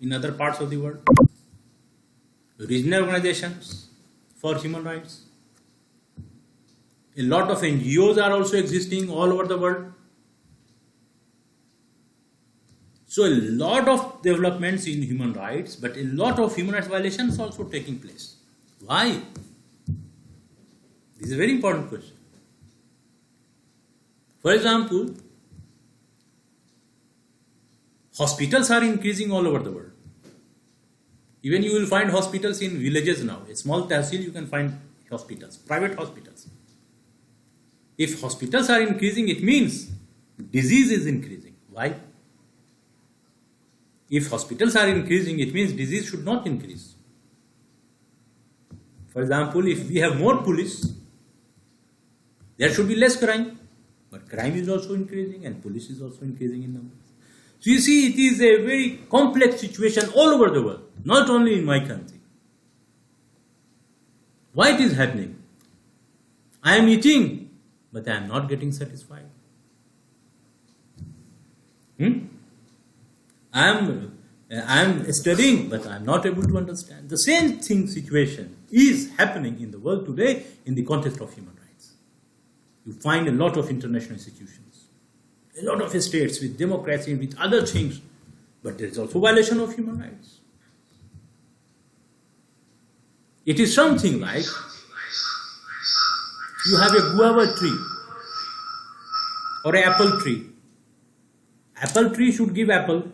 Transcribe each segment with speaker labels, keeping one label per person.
Speaker 1: in other parts of the world, regional organizations for human rights. A lot of NGOs are also existing all over the world. So a lot of developments in human rights, but a lot of human rights violations also taking place. Why? This is a very important question. For example, hospitals are increasing all over the world. Even you will find hospitals in villages now. A small tehsil you can find hospitals, private hospitals. If hospitals are increasing, it means disease is increasing. Why? If hospitals are increasing, it means disease should not increase. For example, if we have more police, there should be less crime. But crime is also increasing and police is also increasing in numbers. So you see, it is a very complex situation all over the world, not only in my country. Why it is happening? I am eating, but I am not getting satisfied. I am studying, but I am not able to understand. The same thing situation is happening in the world today in the context of human rights. You find a lot of international institutions, a lot of states with democracy, with other things, but there is also violation of human rights. It is something like you have a guava tree or an apple tree. Apple tree should give apple.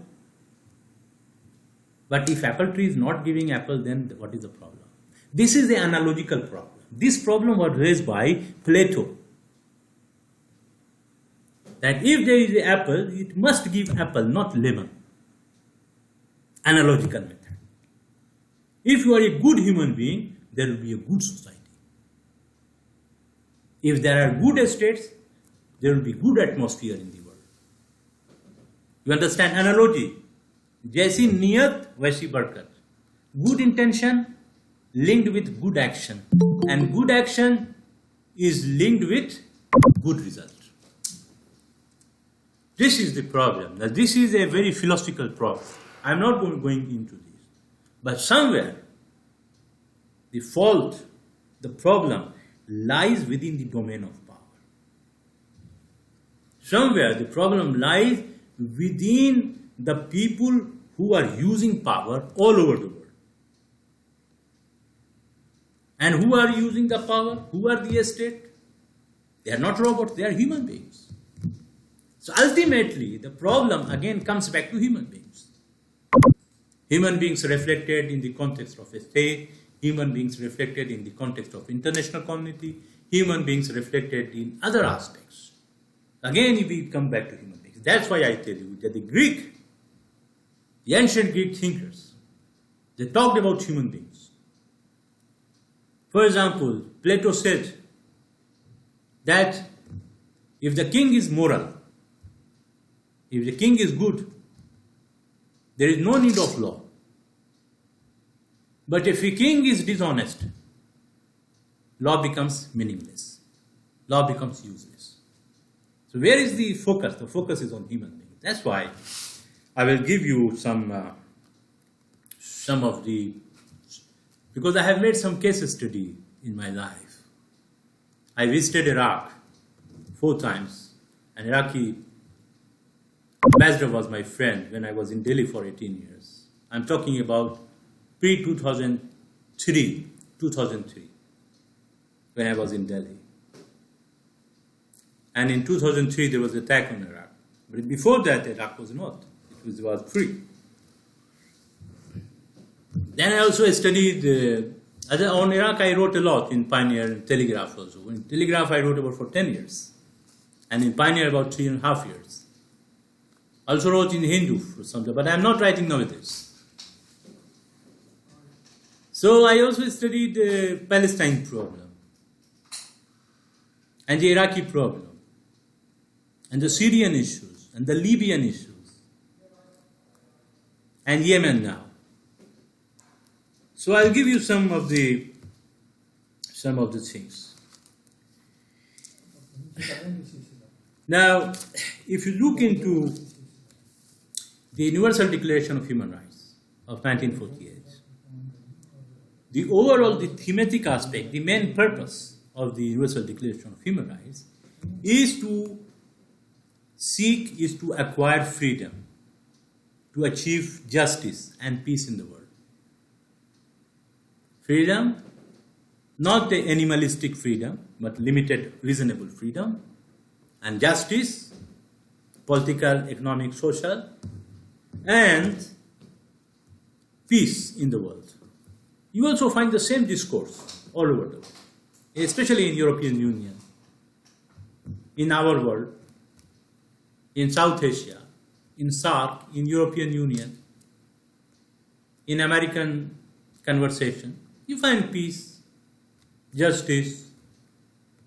Speaker 1: But if apple tree is not giving apple, then what is the problem? This is the analogical problem. This problem was raised by Plato. That if there is an apple, it must give apple, not lemon. Analogical method. If you are a good human being, there will be a good society. If there are good estates, there will be good atmosphere in the world. You understand analogy? जैसी नियत वैसी बरकत. Good intention linked with good action, and good action is linked with good result. This is the problem. Now, this is a very philosophical problem. I am not going into this, but somewhere the fault, the problem lies within the domain of power. Somewhere the problem lies within the people who are using power all over the world. And who are using the power? Who are the state? They are not robots, they are human beings. So ultimately, the problem again comes back to human beings. Human beings reflected in the context of a state, human beings reflected in the context of international community, human beings reflected in other aspects. Again, we come back to human beings. That's why I tell you that the ancient Greek thinkers, they talked about human beings. For example, Plato said that if the king is moral, if the king is good, there is no need of law. But if a king is dishonest, law becomes meaningless. Law becomes useless. So where is the focus? The focus is on human beings. That's why I will give you some of the, because I have made some case study in my life. I visited Iraq 4 times, and Iraqi ambassador was my friend when I was in Delhi for 18 years. I'm talking about pre-2003, when I was in Delhi. And in 2003 there was an attack on Iraq. But before that, Iraq was not. It was free. Then I also studied, on Iraq I wrote a lot in Pioneer and Telegraph also. In Telegraph I wrote about for 10 years. And in Pioneer about 3.5 years. Also wrote in Hindu for some time, but I am not writing nowadays. So I also studied the Palestine problem, and the Iraqi problem, and the Syrian issues, and the Libyan issues, and Yemen now. So I'll give you some of the things. Now, if you look into the Universal Declaration of Human Rights, of 1948. The overall, the thematic aspect, the main purpose of the Universal Declaration of Human Rights is to acquire freedom, to achieve justice and peace in the world. Freedom, not the animalistic freedom, but limited, reasonable freedom, and justice, political, economic, social, and peace in the world. You also find the same discourse all over the world, especially in European Union, in our world, in South Asia, in SARC, in European Union, in American conversation. You find peace, justice,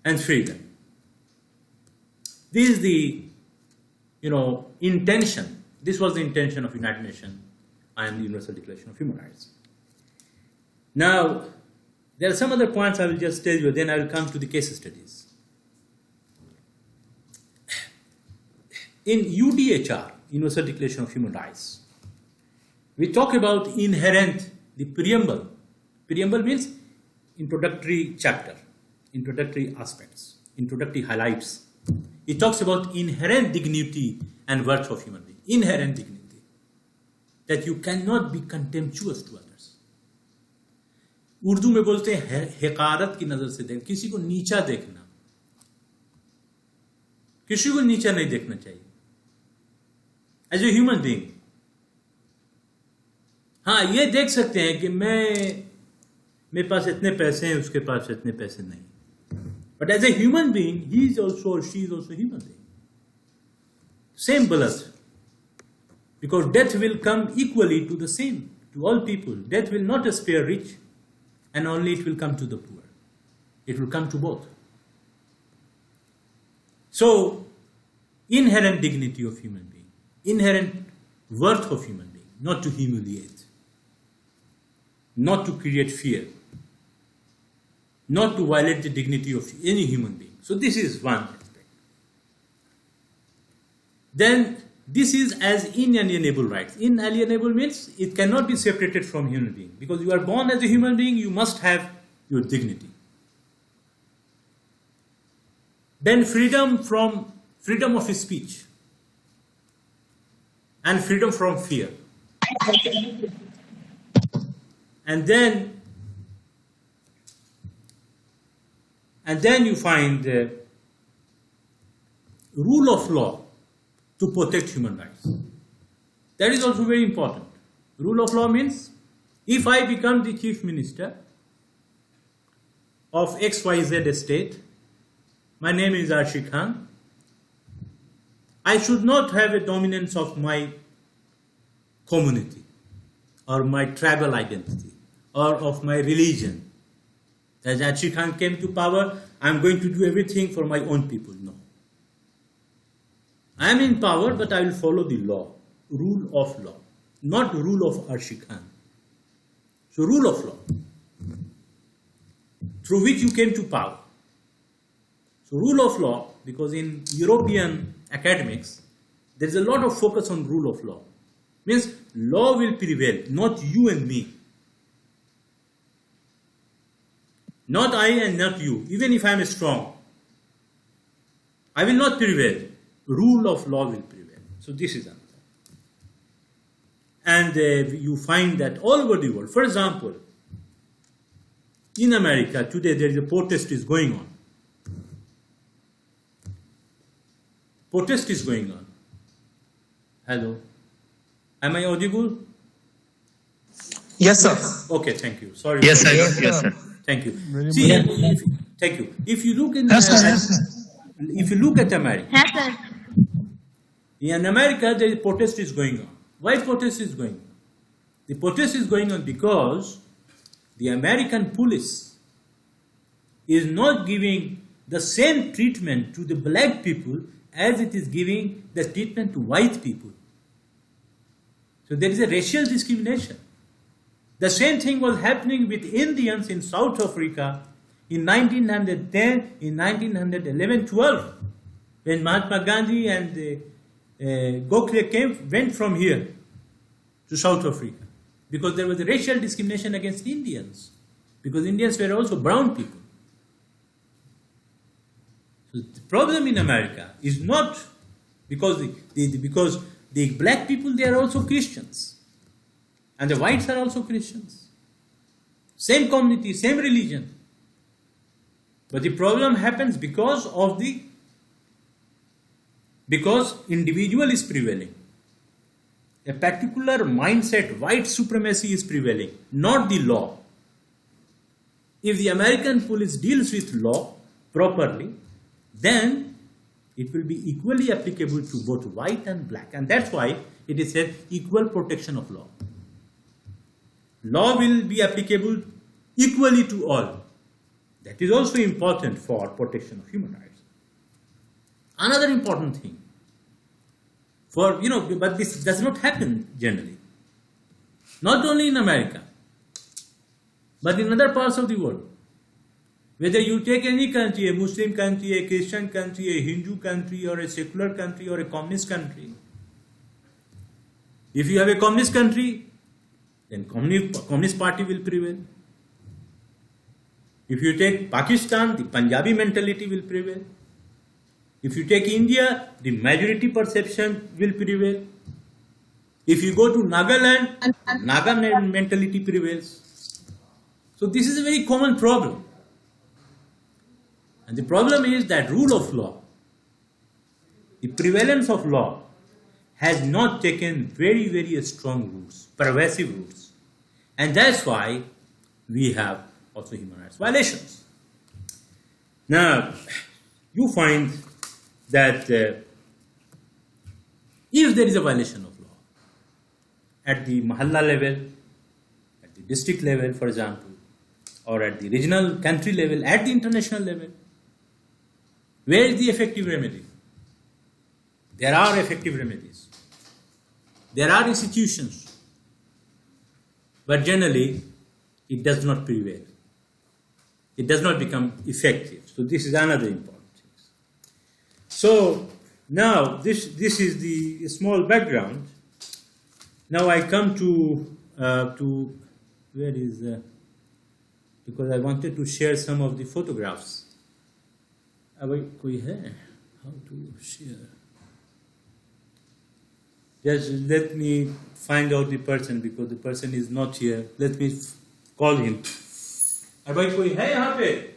Speaker 1: and freedom. This is the, intention. This was the intention of United Nations and the Universal Declaration of Human Rights. Now, there are some other points I will just tell you, then I will come to the case studies. In UDHR, Universal Declaration of Human Rights, we talk about the preamble. Preamble means introductory chapter, introductory aspects, introductory highlights. It talks about inherent dignity and worth of human being. Inherent dignity. That you cannot be contemptuous to others. Urdu में बोलते हैं हकारत की नजर से देख, किसी को नीचा देखना, किसी को नीचा नहीं देखना चाहिए एज ए ह्यूमन बीइंग. हाँ, ये देख सकते हैं कि मेरे पास इतने पैसे हैं, उसके पास इतने पैसे नहीं, but as a human being he is also और she is also human being. Same blood, because death will come equally to the same, to all people. Death will not spare rich, and only it will come to the poor. It will come to both. So, inherent dignity of human being, inherent worth of human being, not to humiliate, not to create fear, not to violate the dignity of any human being. So this is one aspect. Then this is as inalienable rights. Inalienable means it cannot be separated from human being. Because you are born as a human being, you must have your dignity. Then freedom of speech and freedom from fear. And then you find rule of law to protect human rights. That is also very important. Rule of law means if I become the chief minister of XYZ state, my name is Arshi Khan, I should not have a dominance of my community or my tribal identity or of my religion. As Arshi Khan came to power, I am going to do everything for my own people. No. I am in power, but I will follow the law, rule of law, not rule of Arshi Khan. So rule of law, through which you came to power. So rule of law, because in European academics, there is a lot of focus on rule of law. Means law will prevail, not you and me. Not I and not you, even if I am strong. I will not prevail. Rule of law will prevail. So this is another. And you find that all over the world. For example, in America today there is a protest is going on. Protest is going on. Hello. Am I audible?
Speaker 2: Yes, sir.
Speaker 1: Okay, thank you. Sorry.
Speaker 3: Yes, sir. Yes, sir.
Speaker 1: Thank you. See, thank you. If you look in if you look at America,
Speaker 4: Yes, sir.
Speaker 1: in America, the protest is going on. Why protest is going on? The protest is going on because the American police is not giving the same treatment to the black people as it is giving the treatment to white people. So there is a racial discrimination. The same thing was happening with Indians in South Africa in 1910, in 1911-12, when Mahatma Gandhi and Gokhale went from here to South Africa. because there was a racial discrimination against Indians, because Indians were also brown people. So the problem in America is not because because the black people, they are also Christians, and the whites are also Christians. Same community, same religion. But the problem happens because individual is prevailing. A particular mindset, white supremacy is prevailing, not the law. If the American police deals with law properly, then it will be equally applicable to both white and black. And that's why it is said equal protection of law. Law will be applicable equally to all. That is also important for protection of human rights. Another important thing, but this does not happen generally. Not only in America, but in other parts of the world. Whether you take any country, a Muslim country, a Christian country, a Hindu country, or a secular country, or a communist country. If you have a communist country, then Communist Party will prevail. If you take Pakistan, the Punjabi mentality will prevail. If you take India, the majority perception will prevail. If you go to Nagaland, Naga mentality prevails. So this is a very common problem. And the problem is that rule of law, the prevalence of law has not taken very, very strong roots, pervasive roots. And that's why we have also human rights violations. Now, you find that if there is a violation of law at the mahalla level, at the district level, for example, or at the regional country level, at the international level, where is the effective remedy? There are effective remedies. There are institutions. But generally, it does not prevail. It does not become effective. So this is another important thing. So now this is the small background. Now I come to where is because I wanted to share some of the photographs. How to share? Just let me find out the person because the person is not here. Let me call him. अब भाई कोई है यहाँ पे?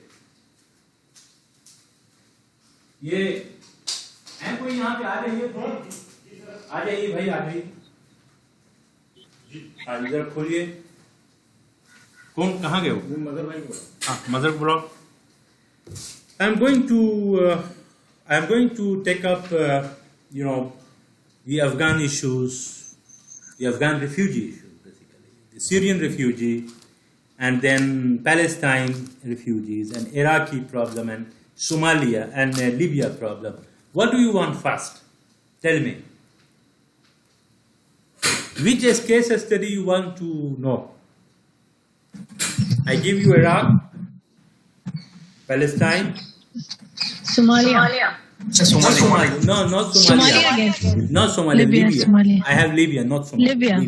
Speaker 1: ये है कोई यहाँ पे? आ जाइए फोन, आ जाइए भाई, आ जाइए। इधर खोलिए। कौन कहाँ गए हो? मदर भाई बोला। हाँ, मदर बोला। I'm going to take up the Afghan issues, the Afghan refugee issue, basically the Syrian refugee, and then Palestine refugees, and Iraqi problem, and Somalia and Libya problem. What do you want first? Tell me. Which case study you want to know? I give you Iraq, Palestine,
Speaker 3: Somalia.
Speaker 2: Somalia.
Speaker 1: No, not Somalia.
Speaker 3: Somalia.
Speaker 1: Not Somalia. Libya.
Speaker 3: Somalia.
Speaker 1: I have Libya, not Somalia.
Speaker 3: Libya.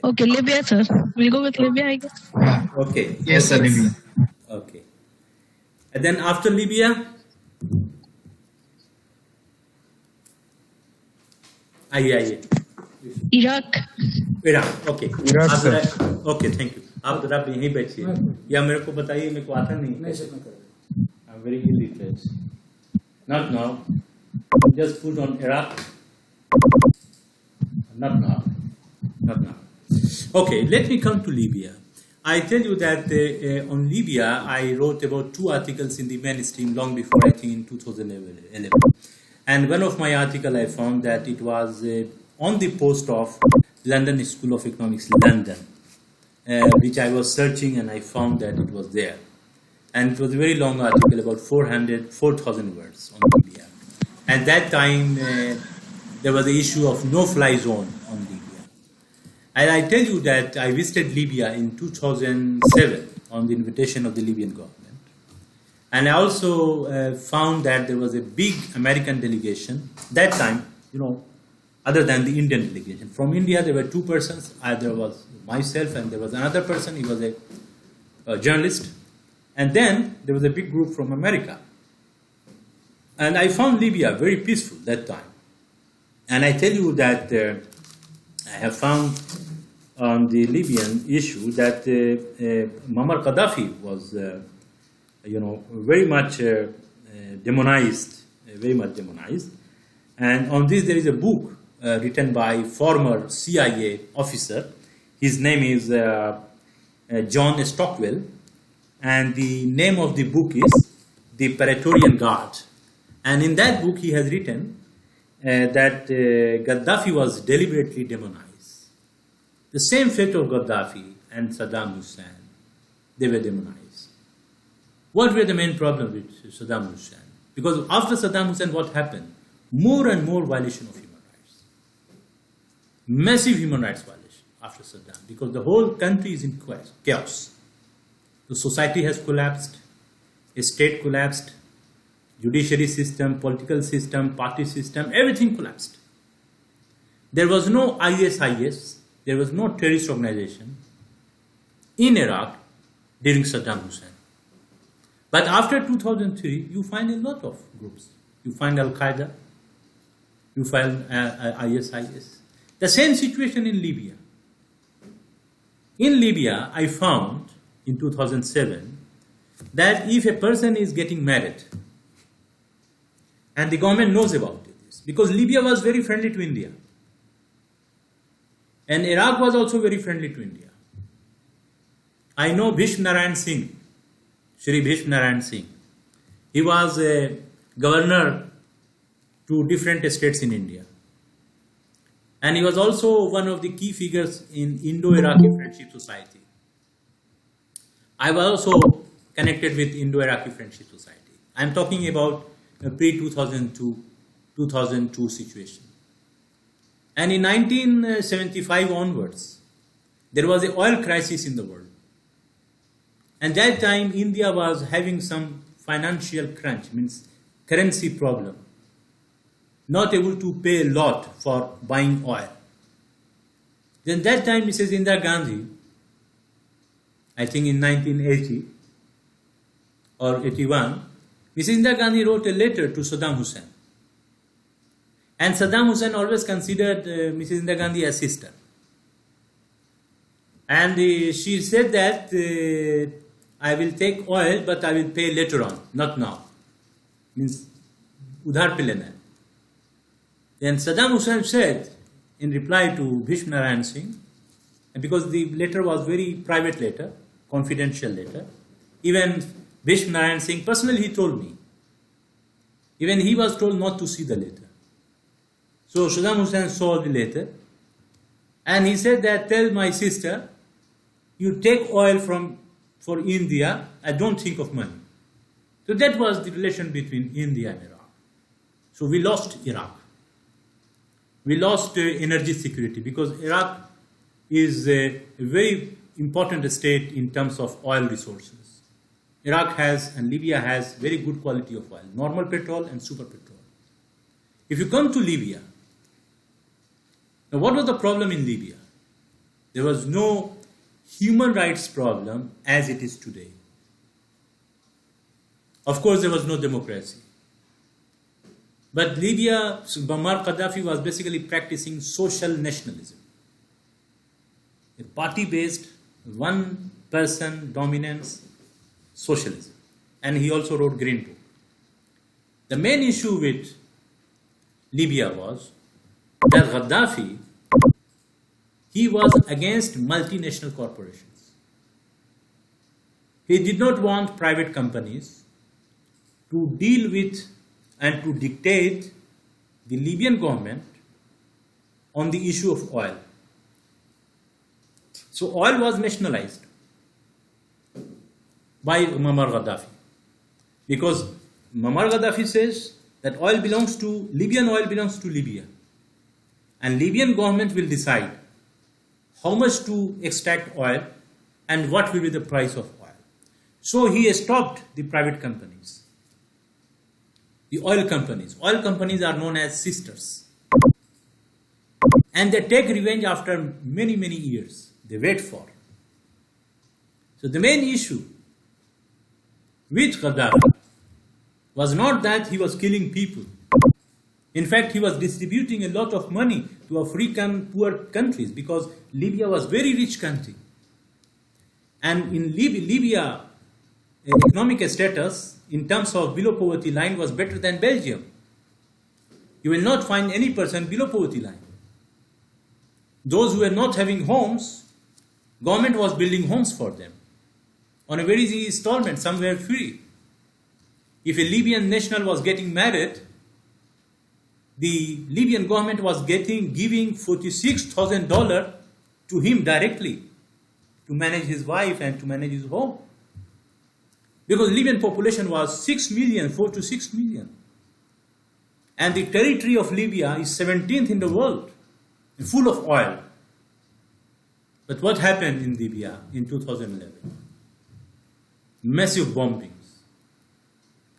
Speaker 3: Okay, Libya, sir. We'll go with Libya, I guess.
Speaker 1: Okay.
Speaker 2: Yes, sir, Libya.
Speaker 1: Okay. And then after Libya?
Speaker 3: Iraq.
Speaker 1: Iraq. Okay.
Speaker 2: Iraq,
Speaker 1: आप
Speaker 2: sir.
Speaker 1: जरा- Okay, thank you. आप जरा यहीं बैठिए या मेरे को बताइए, मेरे को आता नहीं। I'm very illiterate. Not now. Just put on Iraq. Not now. Not now. Okay, let me come to Libya. I tell you that on Libya, I wrote about 2 articles in the mainstream long before, I think in 2011. And one of my articles, I found that it was on the post of London School of Economics, London, which I was searching and I found that it was there. And it was a very long article, about 4,000 words on Libya. At that time, there was the issue of no-fly zone on Libya. And I tell you that I visited Libya in 2007 on the invitation of the Libyan government. And I also found that there was a big American delegation. That time, other than the Indian delegation. From India, there were 2 persons. There was myself, and there was another person, he was a journalist. And then there was a big group from America. And I found Libya very peaceful that time. And I tell you that I have found on the Libyan issue that Muammar Gaddafi was, very much demonized, very much demonized. And on this there is a book written by former CIA officer. His name is John Stockwell, and the name of the book is The Praetorian Guard. And in that book he has written that Gaddafi was deliberately demonized. The same fate of Gaddafi and Saddam Hussein, they were demonized. What were the main problems with Saddam Hussein? Because after Saddam Hussein, what happened? More and more violation of human rights. Massive human rights violation after Saddam, because the whole country is in chaos. The society has collapsed, a state collapsed, judiciary system, political system, party system, everything collapsed. There was no ISIS, there was no terrorist organization in Iraq during Saddam Hussein. But after 2003, you find a lot of groups. You find Al-Qaeda, you find ISIS. The same situation in Libya. In Libya, I found in 2007 that if a person is getting married, and the government knows about this, because Libya was very friendly to India, and Iraq was also very friendly to India. I know Bhishma Narayan Singh, Shri Bhishma Narayan Singh. He was a governor to different states in India. And he was also one of the key figures in Indo-Iraqi Friendship Society. I was also connected with Indo-Iraqi Friendship Society. I am talking about a pre-2002 situation. And in 1975 onwards, there was an oil crisis in the world. And that time, India was having some financial crunch, means currency problem. Not able to pay a lot for buying oil. Then that time, Mrs. Indira Gandhi, I think in 1980 or 81, Mrs. Indira Gandhi wrote a letter to Saddam Hussein. And Saddam Hussein always considered Mrs. Indira Gandhi as sister. And she said that I will take oil, but I will pay later on, not now. Means, udhar pe lena hai. Then Saddam Hussein said, in reply to Bhishma Narayan Singh, because the letter was very private letter, confidential letter, even Bhishma Narayan Singh, personally he told me, even he was told not to see the letter. So Saddam Hussein saw the letter, and he said that, tell my sister, you take oil for India, I don't think of money. So that was the relation between India and Iraq. So we lost Iraq. We lost energy security, because Iraq is a very important state in terms of oil resources. Iraq has and Libya has very good quality of oil, normal petrol and super petrol. If you come to Libya, now what was the problem in Libya? There was no human rights problem as it is today. Of course, there was no democracy. But Libya, Muammar Gaddafi was basically practicing social nationalism. A party-based, one-person dominance socialism. And he also wrote Green Book. The main issue with Libya was that Gaddafi, he was against multinational corporations. He did not want private companies to deal with and to dictate the Libyan government on the issue of oil. So oil was nationalized by Muammar Gaddafi, because Muammar Gaddafi says that Libyan oil belongs to Libya, and Libyan government will decide how much to extract oil and what will be the price of oil. So he stopped the private companies. The oil companies are known as sisters. And they take revenge after many, many years. they wait for. So the main issue with Gaddafi was not that he was killing people. In fact, he was distributing a lot of money to African poor countries because Libya was a very rich country. And in Libya, economic status in terms of below poverty line was better than Belgium. You will not find any person below poverty line. Those who were not having homes, government was building homes for them on a very easy installment, some were free. If a Libyan national was getting married, the Libyan government was giving $46,000 to him directly to manage his wife and to manage his home. Because Libyan population was 6 million, 4 to 6 million. And the territory of Libya is 17th in the world, full of oil. But what happened in Libya in 2011? Massive bombings.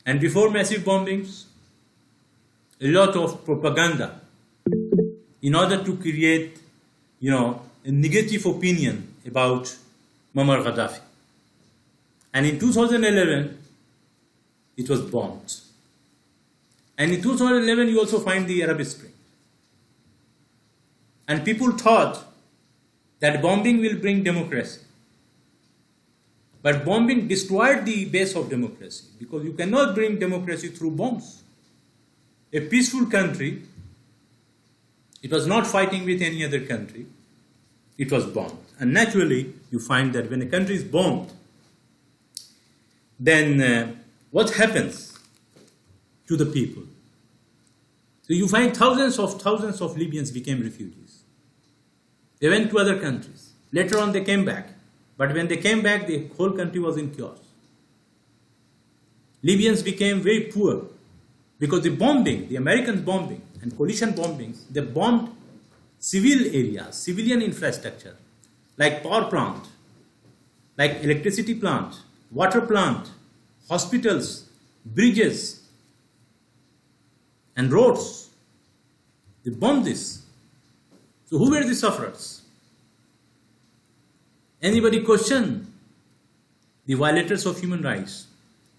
Speaker 1: And before massive bombings, a lot of propaganda in order to create, a negative opinion about Muammar Gaddafi. And in 2011, it was bombed. And in 2011, you also find the Arab Spring. And people thought that bombing will bring democracy. But bombing destroyed the base of democracy because you cannot bring democracy through bombs. A peaceful country, it was not fighting with any other country, it was bombed. And naturally, you find that when a country is bombed, then what happens to the people? So you find thousands of Libyans became refugees. They went to other countries. Later on they came back. But when they came back, the whole country was in chaos. Libyans became very poor because the bombing, the American bombing and coalition bombings, they bombed civil areas, civilian infrastructure, like power plant, like electricity plant, water plant, hospitals, bridges, and roads. They bombed this. So who were the sufferers? Anybody question the violators of human rights?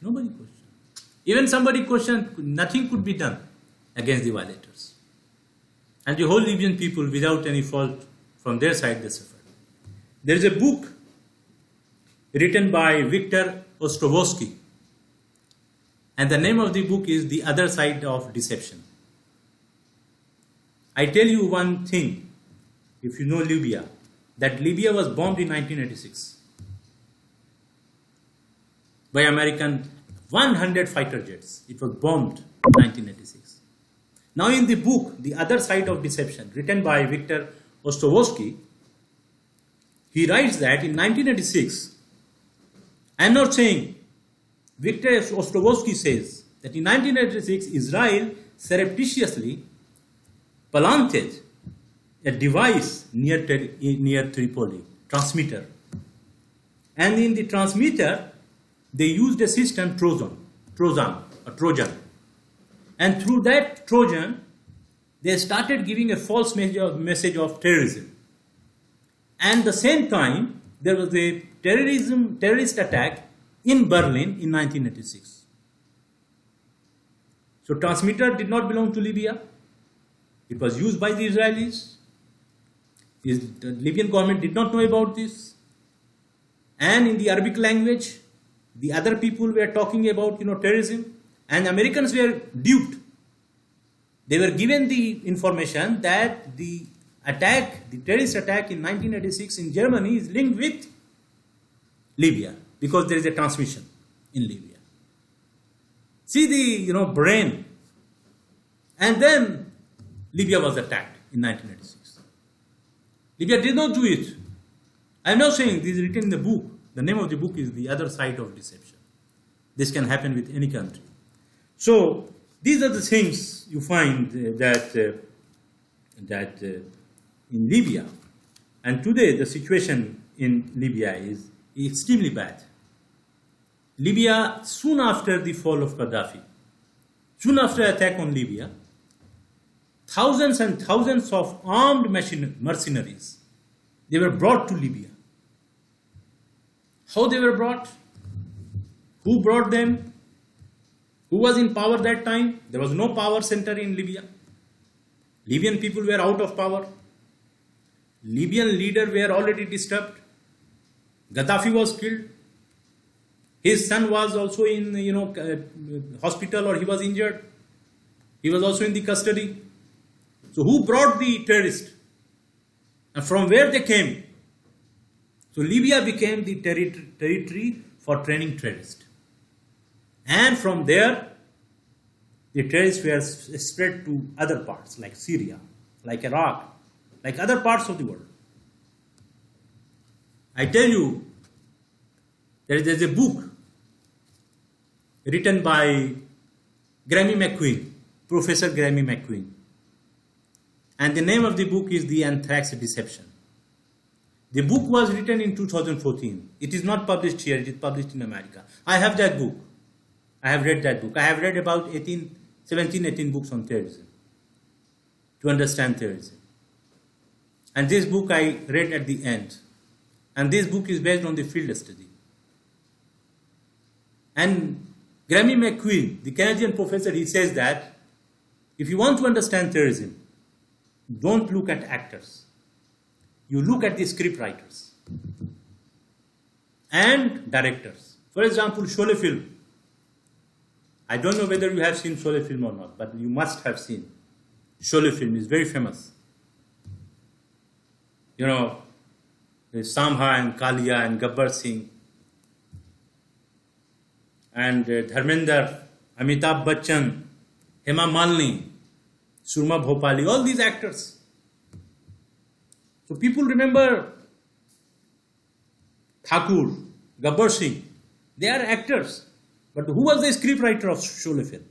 Speaker 1: Nobody questioned. Even somebody questioned, nothing could be done against the violators. And the whole Libyan people, without any fault from their side, they suffered. There is a book written by Victor Ostrovsky, and the name of the book is The Other Side of Deception. I tell you one thing, if you know Libya, that Libya was bombed in 1986 by American 100 fighter jets. It was bombed in 1986. Now in the book, The Other Side of Deception, written by Victor Ostrovsky, he writes that in 1986, I am not saying, Victor Ostrovsky says that in 1986, Israel surreptitiously planted a device near Tripoli, transmitter. And in the transmitter, they used a system Trojan. And through that Trojan, they started giving a false message of terrorism. And at the same time, there was a terrorist attack in Berlin in 1986. So transmitter did not belong to Libya. It was used by the Israelis. The Libyan government did not know about this. And in the Arabic language, the other people were talking about terrorism, and Americans were duped. They were given the information that the terrorist attack in 1986 in Germany is linked with Libya because there is a transmission in Libya. See the brain. And then Libya was attacked in 1986. Libya did not do it. I am not saying this is written in the book. The name of the book is The Other Side of Deception. This can happen with any country. So these are the things you find that in Libya. And today the situation in Libya is extremely bad. Libya, soon after the fall of Gaddafi, soon after attack on Libya, thousands and thousands of armed mercenaries They were brought to Libya. How they were brought? Who brought them? Who was in power that time? There was no power center in Libya. Libyan people were out of power. Libyan leaders were already disturbed. Gaddafi was killed. His son was also in hospital, or he was injured. He was also in the custody. So who brought the terrorists? And from where they came? So Libya became the territory for training terrorists. And from there, the terrorists were spread to other parts like Syria, like Iraq, like other parts of the world. I tell you, there's a book written by Grammy McQueen, Professor Grammy McQueen. And the name of the book is The Anthrax Deception. The book was written in 2014. It is not published here, it is published in America. I have that book. I have read that book. I have read about 18 books on terrorism to understand terrorism. And this book I read at the end. And this book is based on the field study. And Grammy McQueen, the Canadian professor, he says that if you want to understand terrorism, don't look at actors. You look at the script writers and directors. For example, Sholay film. I don't know whether you have seen Sholay film or not, but you must have seen. Sholay film is very famous. You know, there's Samha and Kalia and Gabbar Singh and Dharmender, Amitabh Bachchan, Hema Malini, Surma Bhopali, all these actors. So people remember Thakur, Gabbar Singh. They are actors. But who was the scriptwriter of Sholay film?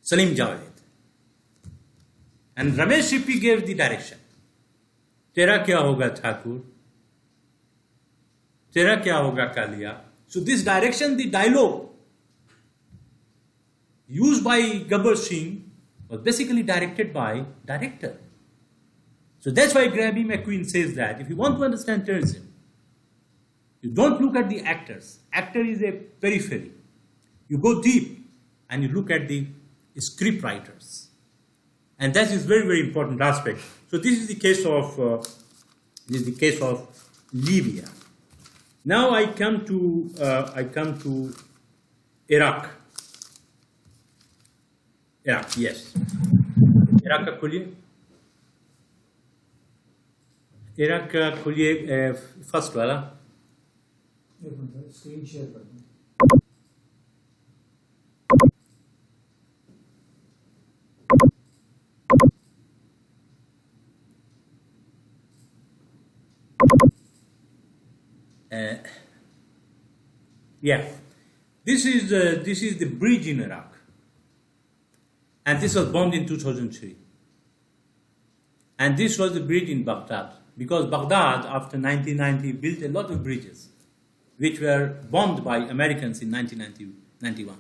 Speaker 1: Salim Javed. And Ramesh Sippy gave the direction. Tera kya hoga Thakur? Tera kya hoga Kalia? So this direction, the dialogue used by Gabbar Singh was basically directed by director. So that's why Grammy McQueen says that if you want to understand terrorism, you don't look at the actors. Actor is a periphery. You go deep and you look at the script writers. And that is very, very important aspect. So this is the case of Libya. Now I come to Iraq. Iraq, yes. Iraq का खोलिए. Iraq का खोलिए first वाला.
Speaker 4: Screen share कर दूं.
Speaker 1: Yeah, this is the bridge in Iraq, and this was bombed in 2003. And this was the bridge in Baghdad, because Baghdad after 1990 built a lot of bridges, which were bombed by Americans in 1991.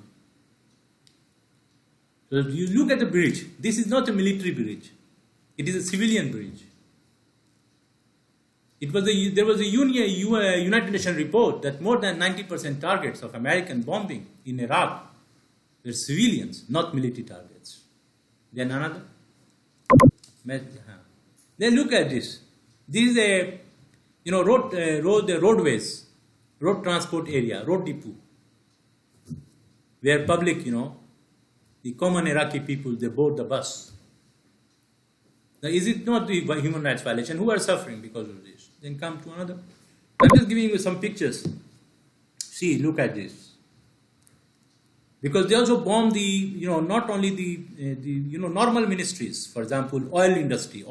Speaker 1: So if you look at the bridge, this is not a military bridge; it is a civilian bridge. There was a United Nations report that more than 90% targets of American bombing in Iraq were civilians, not military targets. Then another. Then look at this. This is a roadways, road transport area, road depot, where public, the common Iraqi people, they board the bus. Now, is it not the human rights violation? Who are suffering because of this? Then come to another. I'm just giving you some pictures. See, look at this. Because they also bomb not only the normal ministries. For example, oil ministry.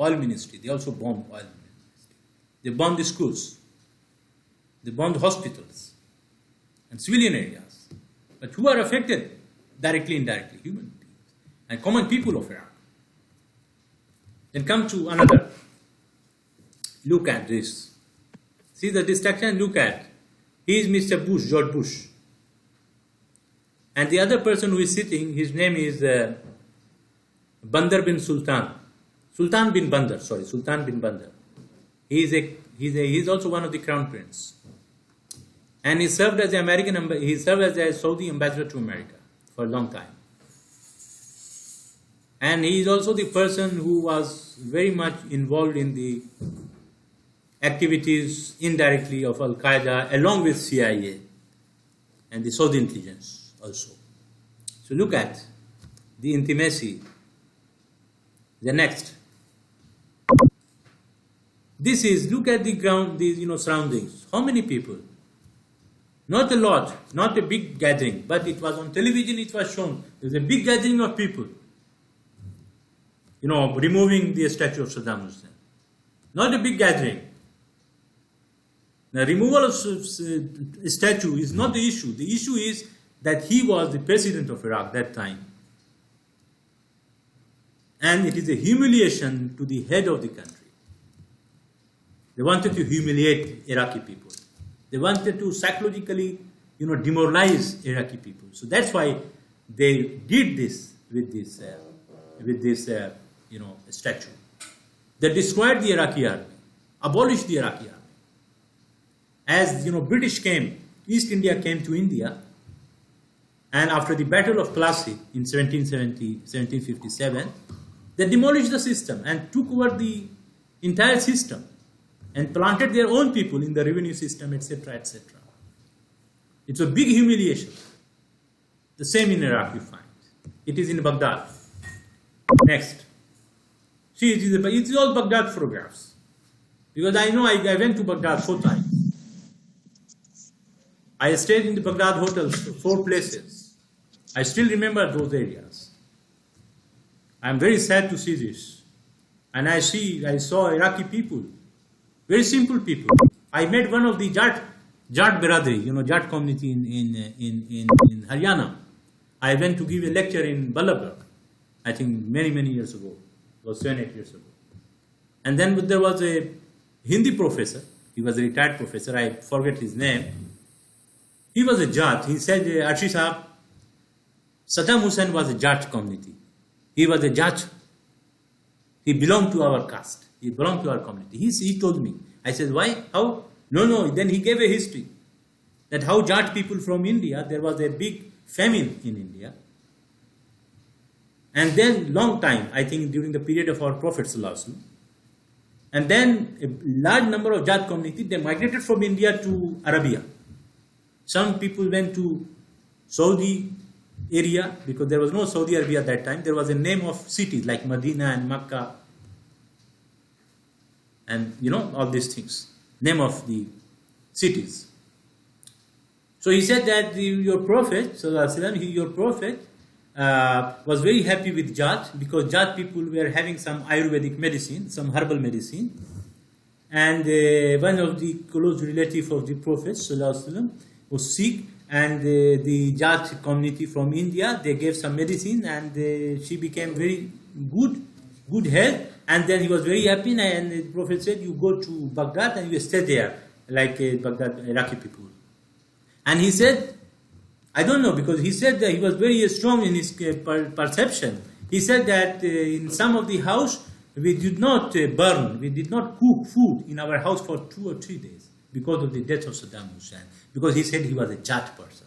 Speaker 1: They also bomb oil ministry. They bomb the schools. They bomb the hospitals and civilian areas. But who are affected? Directly, indirectly, human beings and common people of Iraq. Then come to another. Look at this. See the distraction? Look at. He is Mr. Bush, George Bush. And the other person who is sitting, his name is Bandar bin Sultan. Sultan bin Bandar. He's also one of the crown prince, and he served as the he served as a Saudi ambassador to America for a long time. And he is also the person who was very much involved in the activities indirectly of Al Qaeda, along with CIA and the Saudi intelligence also. So look at the intimacy. The next. This is, look at the ground, the surroundings. How many people? Not a lot, not a big gathering, but it was on television, it was shown. There's a big gathering of people, removing the statue of Saddam Hussein. Not a big gathering. The removal of statue is not the issue. The issue is that he was the president of Iraq that time. And it is a humiliation to the head of the country. They wanted to humiliate Iraqi people. They wanted to psychologically, demoralize Iraqi people. So that's why they did this with this statue. They destroyed the Iraqi army, abolished the Iraqi army. As British came, East India came to India, and after the Battle of Plassey in 1757, they demolished the system and took over the entire system and planted their own people in the revenue system, etc., etc. It's a big humiliation. The same in Iraq you find. It is in Baghdad. Next. See, it is all Baghdad photographs. Because I know I went to Baghdad 4 times. I stayed in the Baghdad hotels, 4 places. I still remember those areas. I'm very sad to see this. And I saw Iraqi people, very simple people. I met one of the Jat Biradri, Jat community in Haryana. I went to give a lecture in Ballabgarh, I think many years ago. It was 7-8 years ago. And then there was a Hindi professor. He was a retired professor. I forget his name. He was a Jat. He said, Arshi Sahab, Saddam Hussein was a Jat community. He was a Jat. He belonged to our caste. He belonged to our community. He told me. I said, why? How? No. Then he gave a history. That how Jat people from India, there was a big famine in India. And then long time, I think during the period of our Prophet ﷺ. And then a large number of Jat community, they migrated from India to Arabia. Some people went to Saudi area because there was no Saudi Arabia at that time. There was a name of cities like Medina and Makkah and all these things. Name of the cities. So he said that your Prophet, was very happy with Jat because Jat people were having some Ayurvedic medicine, some herbal medicine. And one of the close relatives of the Prophet was sick, and the Jat community from India, they gave some medicine, and she became very good health, and then he was very happy, and the Prophet said, you go to Baghdad and you stay there, like Baghdad Iraqi people. And he said, I don't know, because he said that he was very strong in his perception. He said that in some of the house, we did not burn, we did not cook food in our house for 2 or 3 days because of the death of Saddam Hussein, because he said he was a Jat person.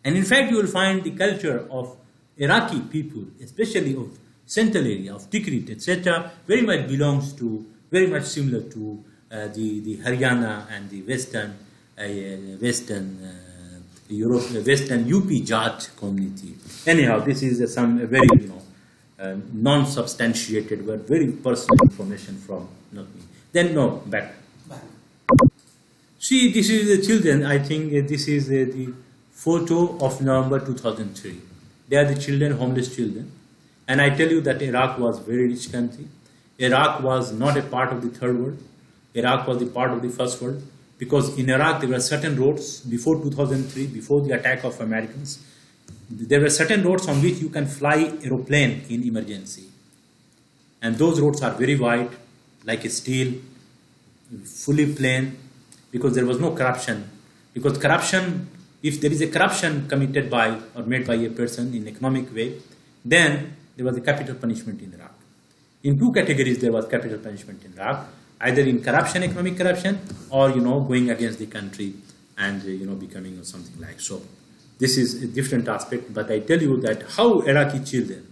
Speaker 1: And in fact, you will find the culture of Iraqi people, especially of central area, of Tikrit, etc., very much similar to the Haryana and the Western UP Jat community. Anyhow, this is some very, non-substantiated but very personal information from not me. Then back. See, this is the children. I think this is the photo of November 2003. They are the children, homeless children. And I tell you that Iraq was a very rich country. Iraq was not a part of the third world. Iraq was a part of the first world. Because in Iraq, there were certain roads before 2003, before the attack of Americans. There were certain roads on which you can fly aeroplane in emergency. And those roads are very wide, like a steel, fully plain, because there was no corruption. Because corruption, if there is a corruption committed by or made by a person in economic way, then there was a capital punishment in Iraq. In 2 categories, there was capital punishment in Iraq. either in corruption, economic corruption, or going against the country and becoming something like so. This is a different aspect, but I tell you that how Iraqi children,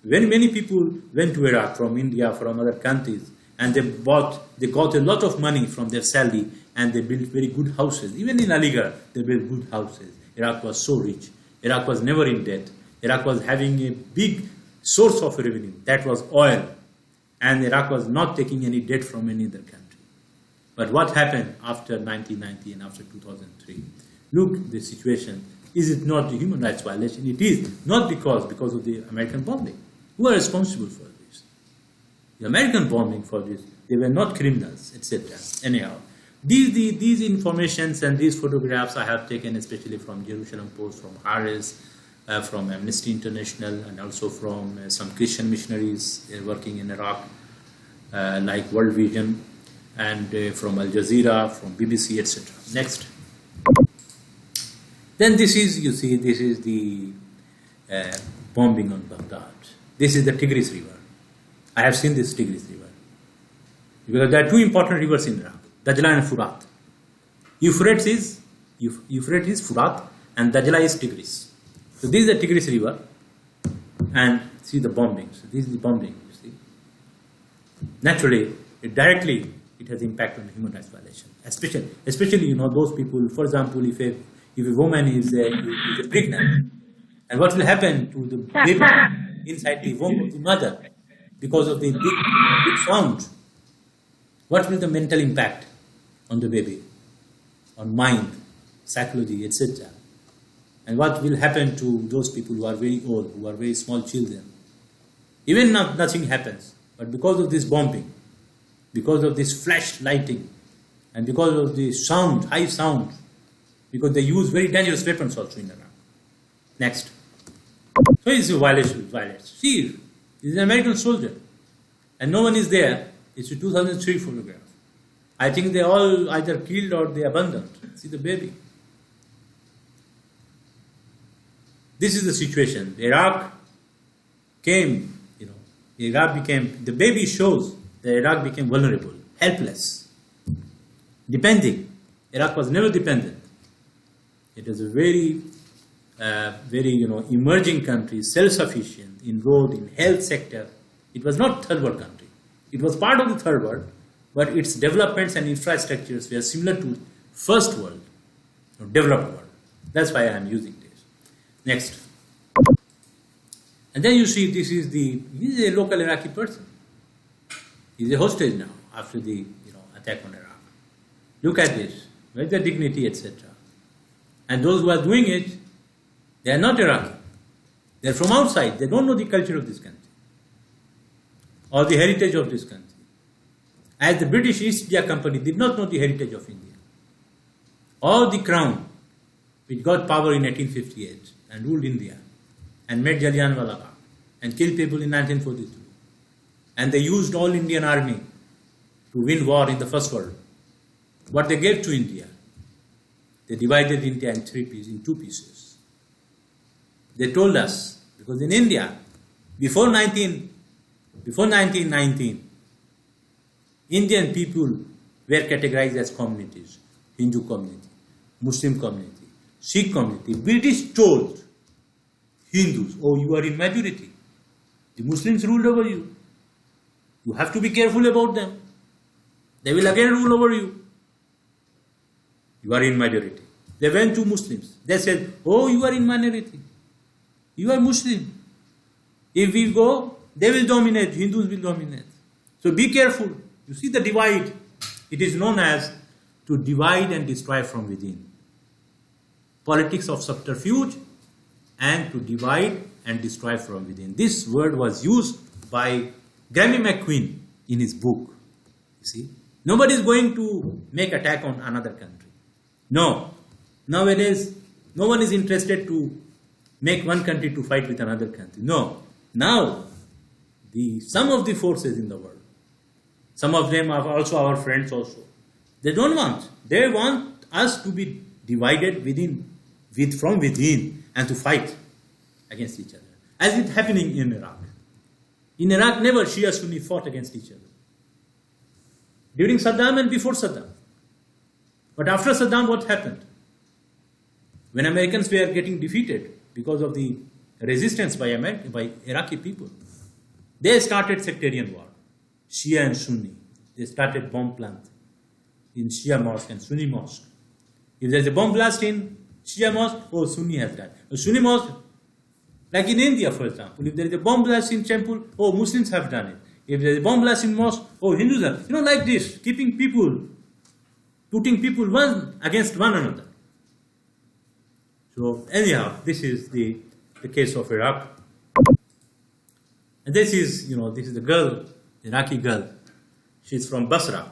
Speaker 1: when many people went to Iraq from India, from other countries, and they got a lot of money from their salary, and they built very good houses. Even in Aligarh, they built good houses. Iraq was so rich. Iraq was never in debt. Iraq was having a big source of revenue. That was oil. And Iraq was not taking any debt from any other country. But what happened after 1990 and after 2003? Look, the situation. Is it not the human rights violation? It is. Not because of the American bombing. Who are responsible for this? The American bombing for this. They were not criminals, etc. Anyhow, these informations and these photographs I have taken especially from Jerusalem Post, from Harris, from Amnesty International, and also from some Christian missionaries working in Iraq, like World Vision, and from Al Jazeera, from BBC, etc. Next. Then this is the bombing on Baghdad. This is the Tigris River. I have seen this Tigris River. Because there are two important rivers in Iraq, Dajla and Furat. Euphrates is Furat, and Dajla is Tigris. So this is the Tigris River, and see the bombing. So this is the bombing, you see. Naturally, it has impact on human rights violation. Especially those people, for example, if a woman is pregnant, and what will happen to the baby inside the womb of the mother because of the big sound? What will the mental impact on the baby, on mind, psychology, etc.? And what will happen to those people who are very old, who are very small children? Even now, nothing happens. But because of this bombing, because of this flash lighting, and because of the sound, high sound, because they use very dangerous weapons also in Iraq. Next. So it's a violation. See, he's an American soldier, and no one is there. It's a 2003 photograph. I think they all either killed or they abandoned. See the baby. This is the situation. Iraq came, the baby shows that Iraq became vulnerable, helpless, depending. Iraq was never dependent. It was a very emerging country, self-sufficient in road, in health sector. It was not third world country. It was part of the third world, but its developments and infrastructures were similar to first world, developed world. That's why I am using this. Next. And then you see this is a local Iraqi person. He's a hostage now after the attack on Iraq. Look at this. Where's the dignity, etc. And those who are doing it, they are not Iraqi. They are from outside. They don't know the culture of this country or the heritage of this country. As the British East India Company did not know the heritage of India, or the Crown, which got power in 1858 and ruled India and made Jallianwala Bagh and killed people in 1942. And they used all Indian army to win war in the First World. What they gave to India, they divided India in two pieces. They told us, because in India, before 1919, Indian people were categorized as communities: Hindu community, Muslim community, Sikh community. British told Hindus, oh, you are in majority. The Muslims ruled over you. You have to be careful about them. They will again rule over you. You are in majority. They went to Muslims. They said, oh, you are in minority. You are Muslim. If we go, they will dominate. Hindus will dominate. So be careful. You see the divide. It is known as to divide and destroy from within. Politics of subterfuge and to divide and destroy from within. This word was used by Grammy McQueen in his book. You see, nobody is going to make attack on another country. No. Nowadays, no one is interested to make one country to fight with another country. No. Now, some of the forces in the world, some of them are also our friends also. They don't want. They want us to be divided from within and to fight against each other. As it's happening in Iraq. In Iraq, never Shia Sunni fought against each other. during Saddam and before Saddam. But after Saddam, what happened? When Americans were getting defeated because of the resistance by Iraqi people, they started sectarian war, Shia and Sunni. They started bomb plant in Shia mosque and Sunni mosque. If there's a bomb blast in Shia mosque, oh, Sunni has died. A Sunni mosque, like in India, for example, if there is a bomb blast in temple, oh, Muslims have done it. If there is a bomb blast in mosque, oh, Hindus have. Like this, putting people one against one another. So anyhow, this is the case of Iraq. And this is the girl, the Iraqi girl. She's from Basra.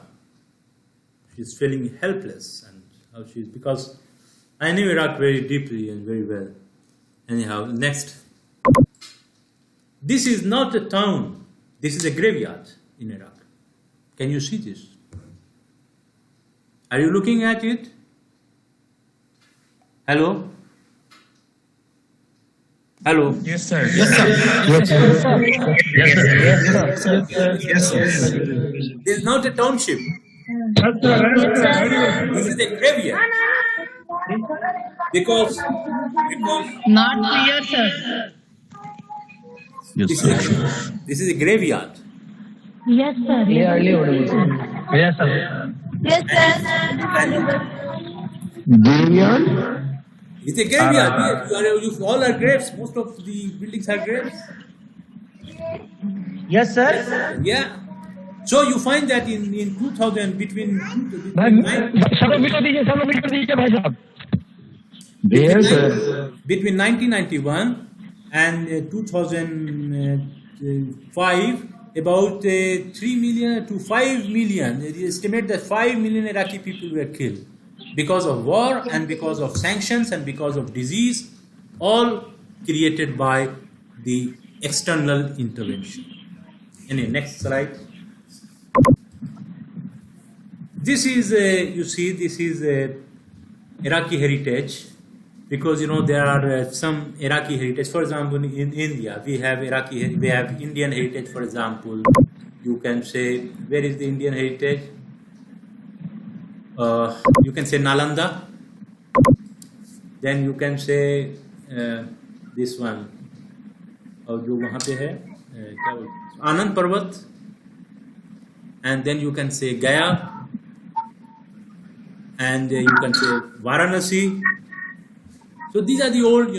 Speaker 1: She's feeling helpless, and how because I knew Iraq very deeply and very well. Anyhow, next. This is not a town. This is a graveyard in Iraq. Can you see this? Are you looking at it? Hello? Hello?
Speaker 2: Yes, sir. Yes, sir.
Speaker 4: Yes, sir.
Speaker 2: Yes, sir. Yes, sir. Yes, sir.
Speaker 1: This is not a township.
Speaker 4: Yes, sir.
Speaker 1: This is a graveyard. Because
Speaker 3: Not clear, sir.
Speaker 1: this is a graveyard.
Speaker 3: Yes, sir.
Speaker 4: Yes, sir.
Speaker 3: Yes, sir.
Speaker 4: Graveyard?
Speaker 1: It's a graveyard. Yes, you all are graves. Most of the buildings are graves.
Speaker 4: Yes, sir.
Speaker 1: Yeah. So you find that in 2000 between between 1991 and 2005, about 3 million to 5 million. It is estimated that 5 million Iraqi people were killed because of war and because of sanctions and because of disease, all created by the external intervention. Anyway, next slide. This is this is Iraqi heritage, because there are some Iraqi heritage. For example, in India we have Indian heritage. For example, you can say, where is the Indian heritage? You can say Nalanda. Then you can say this one. और जो वहाँ पे है क्या बोलते हैं, आनंद पर्वत. And then you can say Gaya. And you can say Varanasi. So these are the old,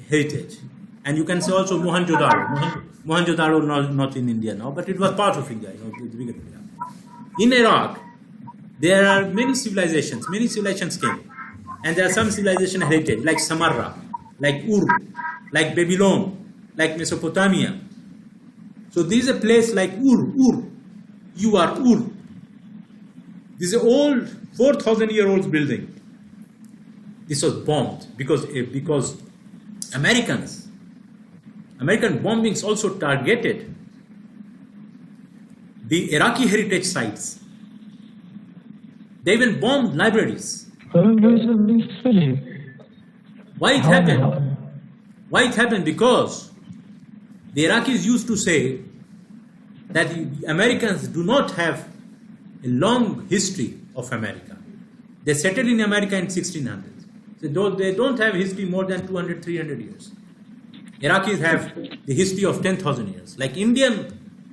Speaker 1: heritage. And you can say also Mohenjo-daro. Mohenjo-daro not in India now, but it was part of India, the bigger India. In Iraq, there are many civilizations. Many civilizations came. And there are some civilization heritage, like Samarra, like Ur, like Babylon, like Mesopotamia. So this is a place like Ur. You are Ur. This is an old 4,000-year-old building. This was bombed because American bombings also targeted the Iraqi heritage sites. They even bombed libraries. Why it happened? Why it happened? Because the Iraqis used to say that the Americans do not have a long history of America. They settled in America in 1600s. So they don't have history more than 200, 300 years. Iraqis have the history of 10,000 years. Like Indian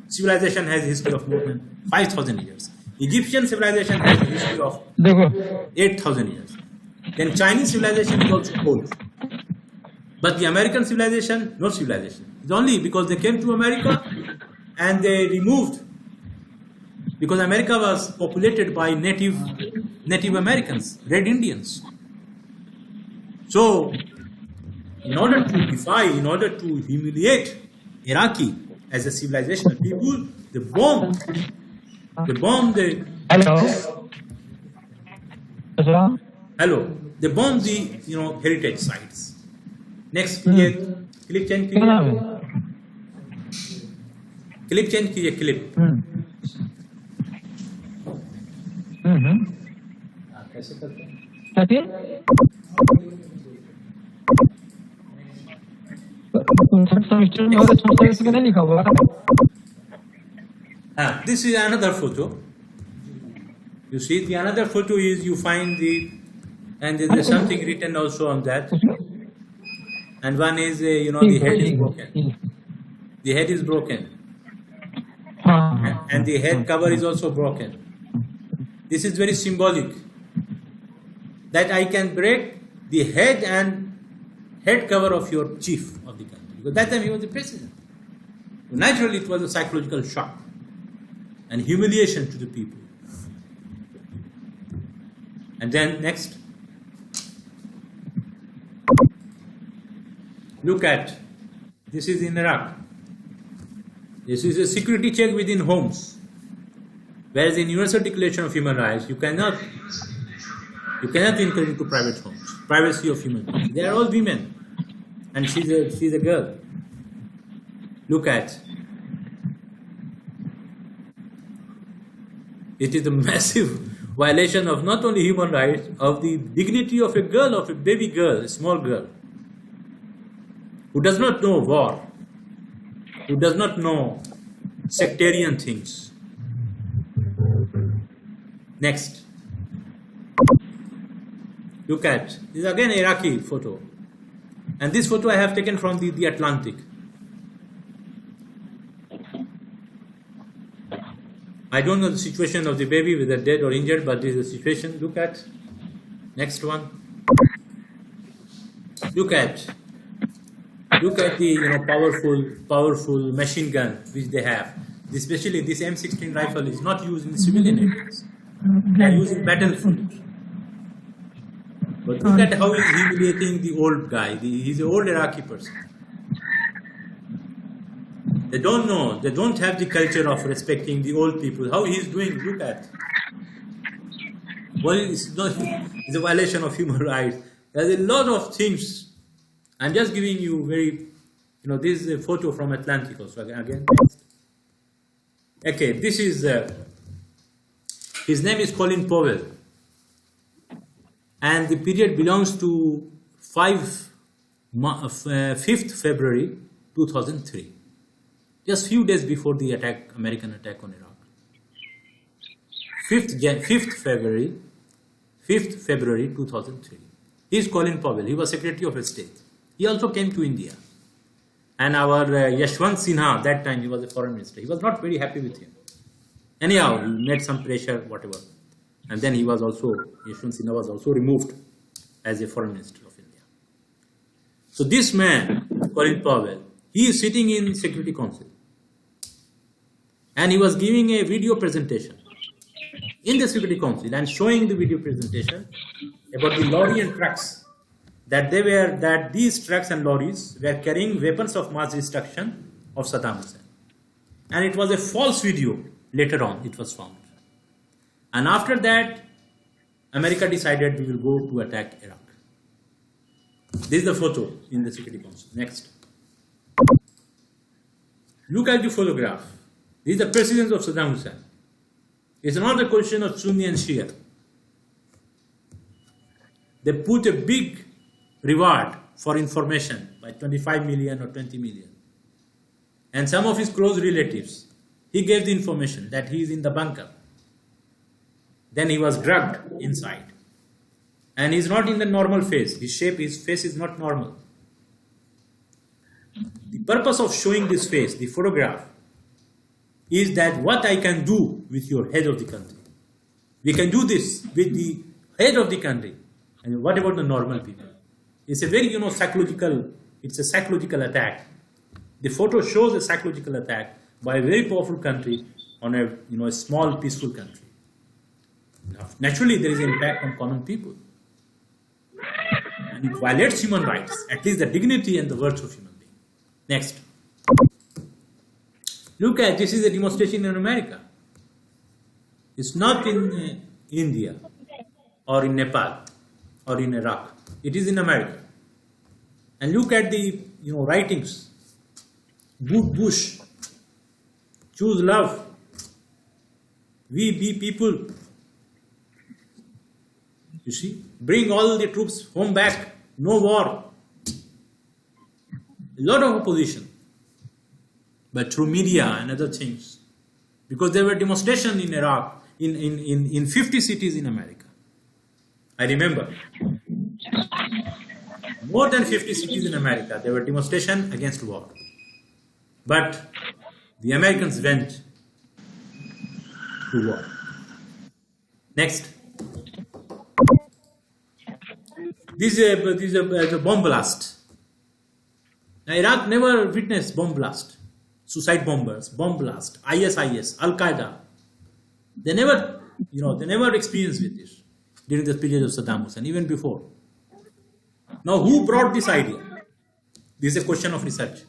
Speaker 1: civilization has a history of more than 5,000 years. Egyptian civilization has a history of 8,000 years. Then Chinese civilization is also old. But the American civilization, no civilization. It's only because they came to America and they removed, because America was populated by Native Americans, Red Indians. So, in order to defy, in order to humiliate Iraqi as a civilization of people, they bombed the heritage sites. Next, clip change clip. कैसे करते हैं? This is another photo. You see, the another photo is you find and there's something written also on that. And one is, the head is broken. The head is broken. And the head cover is also broken. This is very symbolic. That I can break the head cover of your chief of the country. Because that time he was the president. So naturally, it was a psychological shock and humiliation to the people. And then next, look at, this is in Iraq. This is a security check within homes. Whereas in Universal Declaration of Human Rights, you cannot enter into private homes, privacy of human beings. They are all women, and she's a girl. Look at, it is a massive violation of not only human rights, of the dignity of a girl, of a baby girl, a small girl, who does not know war, who does not know sectarian things. Next. Look at, this is again Iraqi photo. And this photo I have taken from the Atlantic. I don't know the situation of the baby, whether dead or injured, but this is the situation. Look at, next one. Look at the powerful machine gun which they have. Especially this M16 rifle is not used in civilian areas. They are used in battlefield. But look at how he's humiliating the old guy. He's an old Iraqi person. They don't know. They don't have the culture of respecting the old people. How he's doing, look at. Well, it's a violation of human rights. There's a lot of things. I'm just giving you this is a photo from Atlantic also. Again. Okay, this is, his name is Colin Powell. And the period belongs to 5th February 2003. Just few days before the American attack on Iraq. 5th February 2003. He is Colin Powell. He was Secretary of State. He also came to India. And our Yashwant Sinha, that time he was a foreign minister. He was not very happy with him. Anyhow, he made some pressure, whatever. And then Yashwant Sinha was also removed as a foreign minister of India. So this man, Colin Powell, he is sitting in Security Council. And he was giving a video presentation in the Security Council and showing the video presentation about the lorry and trucks. That these trucks and lorries were carrying weapons of mass destruction of Saddam Hussein. And it was a false video. Later on, it was found. And after that, America decided we will go to attack Iraq. This is the photo in the Security Council. Next. Look at the photograph. This is the president of Saddam Hussein. It's not a question of Sunni and Shia. They put a big reward for information by 25 million or 20 million. And some of his close relatives, he gave the information that he is in the bunker. Then he was drugged inside. And he's not in the normal face. His face is not normal. The purpose of showing this face, the photograph, is that what I can do with your head of the country. We can do this with the head of the country. And what about the normal people? It's a very, psychological attack. The photo shows a psychological attack by a very powerful country on a small, peaceful country. Now, naturally, there is an impact on common people. And it violates human rights, at least the dignity and the virtue of human being. Next. Look at, this is a demonstration in America. It's not in India or in Nepal or in Iraq. It is in America. And look at the writings. Bush, choose love. We be people. You see, bring all the troops home back. No war. A lot of opposition. But through media and other things. Because there were demonstrations in Iraq, in 50 cities in America. I remember. More than 50 cities in America, there were demonstrations against war. But the Americans went to war. Next. This is a bomb blast. Now, Iraq never witnessed bomb blast. Suicide bombers, bomb blast, ISIS, Al-Qaeda. They never experienced with this during the period of Saddam Hussein, even before. Now, who brought this idea? This is a question of research.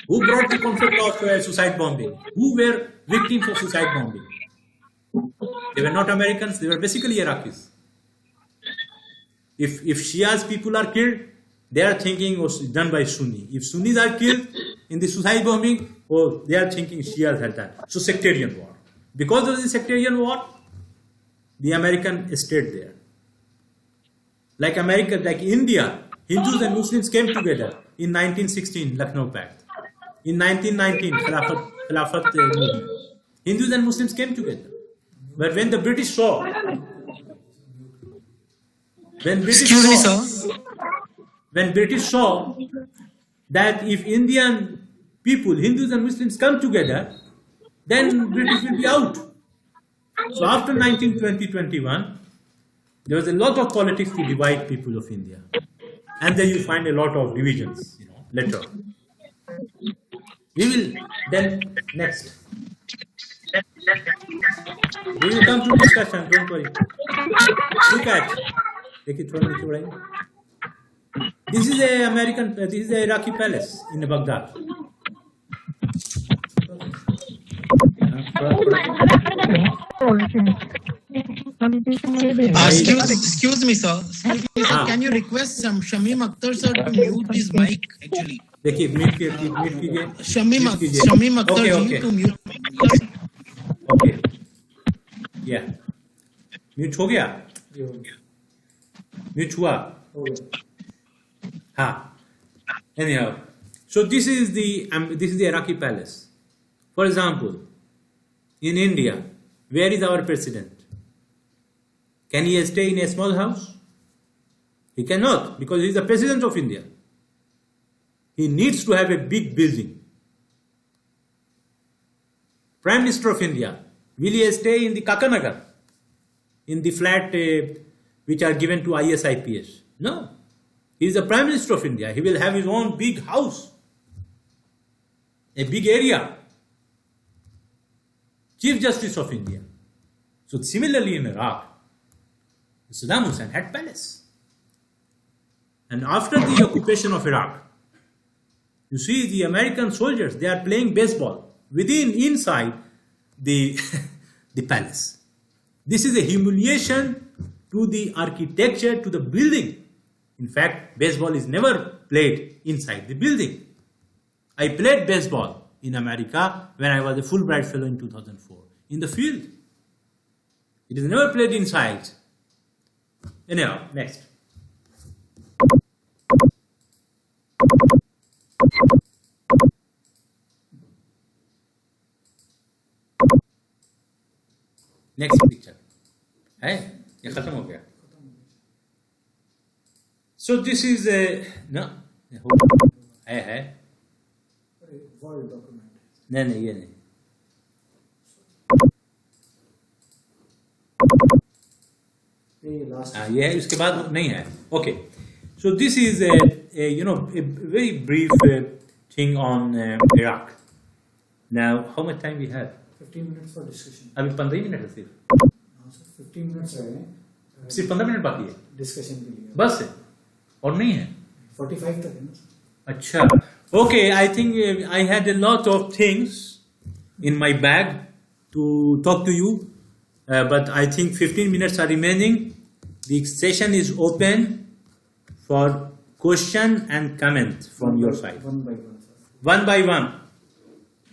Speaker 1: Who brought the concept of suicide bombing? Who were victims of suicide bombing? They were not Americans, they were basically Iraqis. If Shias people are killed, they are thinking it was done by Sunni. If Sunnis are killed in the suicide bombing, they are thinking Shias had that. So sectarian war. Because of the sectarian war, the American stayed there. Like America, like India, Hindus and Muslims came together in 1916, Lucknow Pact. In 1919, Khilafat movement. Hindus and Muslims came together. But when the British saw, when British saw that if Indian people, Hindus and Muslims come together, then British will be out. So after 1920-21, there was a lot of politics to divide people of India. And then you find a lot of divisions, later. We will then, next. We will come to discussion, don't worry. Look at, this is this is a Iraqi palace in Baghdad.
Speaker 5: Excuse me, sir. Can you request Shamim Akhtar sir to mute his mic? Actually, Shamim Akhtar ji to mute.
Speaker 1: Okay. Yeah. Mute हो गया? Mute हुआ? हाँ. Anyhow, so this is the Iraqi palace. For example, in India, where is our president? Can he stay in a small house? He cannot, because he is the president of India. He needs to have a big building. Prime Minister of India, will he stay in the Kakanagar, in the flat which are given to ISIPS? No. He is the Prime Minister of India. He will have his own big house, a big area. Chief Justice of India. So similarly in Iraq, Saddam Hussein had palace. And after the occupation of Iraq, you see the American soldiers, they are playing baseball inside the palace. This is a humiliation to the architecture, to the building. In fact, baseball is never played inside the building. I played baseball in America when I was a Fulbright fellow in 2004, in the field. It is never played inside. Anyhow, next. Next picture. Hey, ये खत्म हो गया. So this is a no. है. नहीं ये नहीं. ये है उसके बाद नहीं है. Okay. So this is a very brief thing on Iraq. Now, how much time we have?
Speaker 6: 15 minutes for discussion.
Speaker 1: अभी 15 मिनट है सिर्फ.
Speaker 6: 15 minutes रहे.
Speaker 1: सिर्फ 15 मिनट बाकी है.
Speaker 6: Discussion के लिए.
Speaker 1: बस है. और नहीं है.
Speaker 6: 45 तक है ना.
Speaker 1: अच्छा. Okay, I think I had a lot of things in my bag to talk to you, but I think 15 minutes are remaining. The session is open for question and comment from your side.
Speaker 6: One by one.
Speaker 1: One by one.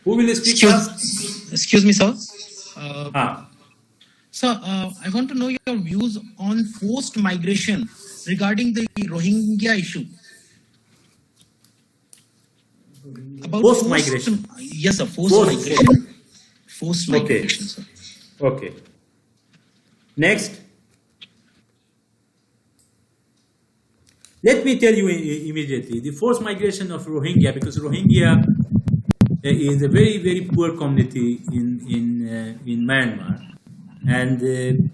Speaker 1: Who will speak first?
Speaker 5: Excuse me, sir.
Speaker 7: Sir, I want to know your views on forced migration regarding the Rohingya issue. About
Speaker 1: Forced migration.
Speaker 7: Yes, sir. Forced migration. Forced migration, sir.
Speaker 1: Okay. Next. Let me tell you immediately, the forced migration of Rohingya, because Rohingya is a very, very poor community in Myanmar. And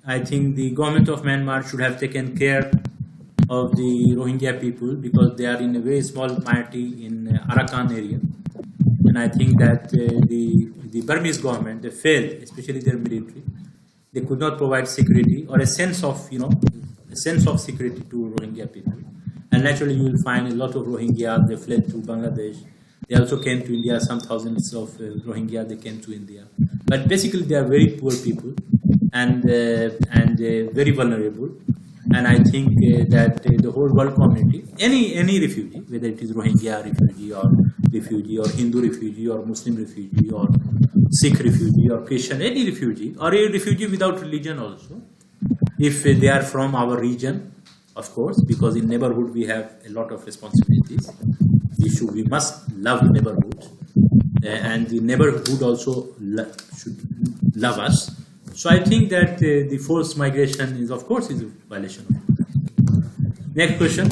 Speaker 1: I think the government of Myanmar should have taken care of the Rohingya people because they are in a very small minority in Arakan area. And I think that the Burmese government, they failed, especially their military. They could not provide security or a sense of security to Rohingya people. And naturally, you will find a lot of Rohingya, they fled to Bangladesh. They also came to India, some thousands of Rohingya, they came to India. But basically, they are very poor people and very vulnerable. And I think that the whole world community, any refugee, whether it is Rohingya refugee or Hindu refugee or Muslim refugee or Sikh refugee or Christian, any refugee or a refugee without religion also, if they are from our region, of course, because in neighborhood we have a lot of responsibilities. We must love neighborhoods, and the neighborhood also should love us. So I think that the forced migration is, of course, is a violation of it. Next question.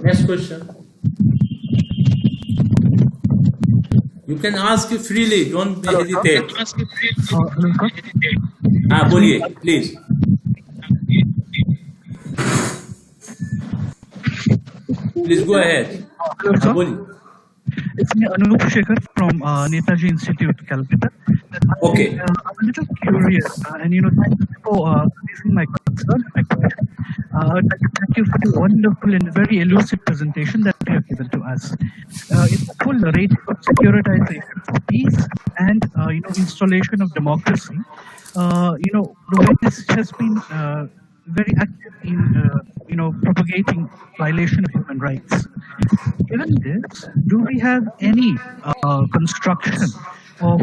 Speaker 1: Next question. You can ask freely, don't hesitate. बोलिए, please. Please go ahead. बोलिए.
Speaker 8: It's me, Anup Shekhar from Netaji Institute, Calcutta.
Speaker 1: Okay.
Speaker 8: I'm a little curious, and thank you for raising my concern, my question. I'd like to thank you for the wonderful and very elusive presentation that you have given to us. It's a full narrative of securitization for peace and installation of democracy. The West has been very active in propagating violation of human rights. Given this, do we have any construction of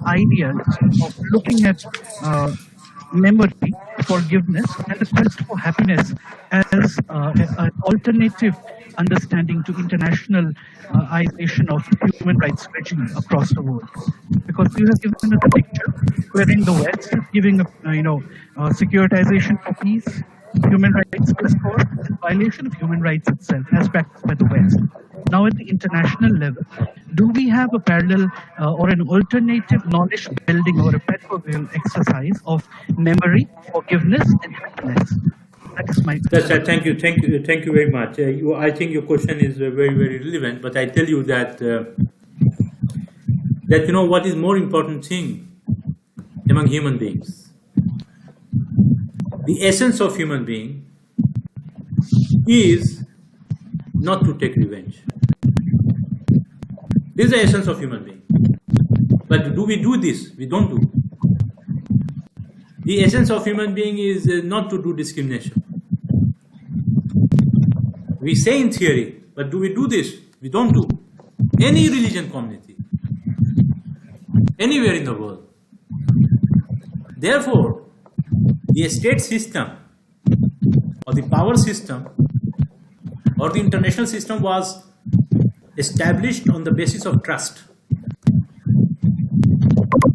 Speaker 8: ideas of looking at memory, forgiveness, and the quest for happiness as an alternative understanding to internationalization of human rights regime across the world? Because you have given us a picture wherein the West is giving securitization for peace, human rights discourse, and violation of human rights itself as practiced by the West. Now at the international level, do we have a parallel or an alternative knowledge building or a pedagogical exercise of memory, forgiveness, and happiness? That is my question.
Speaker 1: Thank you very much. I think your question is very, very relevant, but I tell you that what is more important thing among human beings. The essence of human being is not to take revenge. This is the essence of human being. But do we do this? We don't do. The essence of human being is not to do discrimination. We say in theory, but do we do this? We don't do. Any religion community, anywhere in the world. Therefore, the state system or the power system or the international system was established on the basis of trust.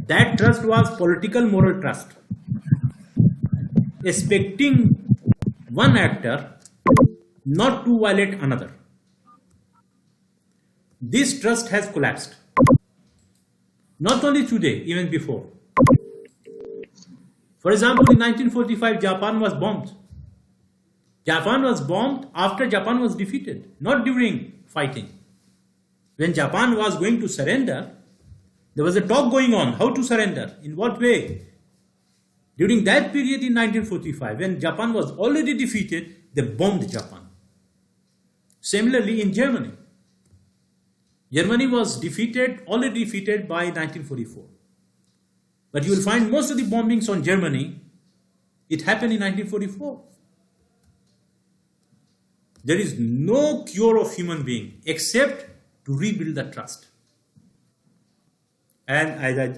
Speaker 1: That trust was political moral trust. Expecting one actor not to violate another. This trust has collapsed. Not only today, even before. For example, in 1945, Japan was bombed. Japan was bombed after Japan was defeated, not during fighting. When Japan was going to surrender, there was a talk going on, how to surrender, in what way. During that period in 1945, when Japan was already defeated, they bombed Japan. Similarly, in Germany. Germany was already defeated by 1944. But you will find most of the bombings on Germany, it happened in 1944. There is no cure of human being except to rebuild the trust. And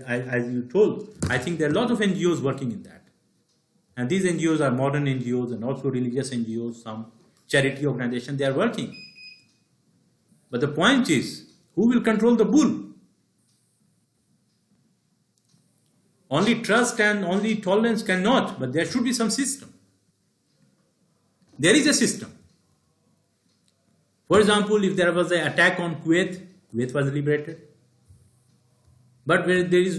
Speaker 1: as you told, I think there are a lot of NGOs working in that. And these NGOs are modern NGOs and also religious NGOs, some charity organizations, they are working. But the point is, who will control the bull? Only trust and only tolerance cannot, but there should be some system. There is a system. For example, if there was an attack on Kuwait, Kuwait was liberated. But when there is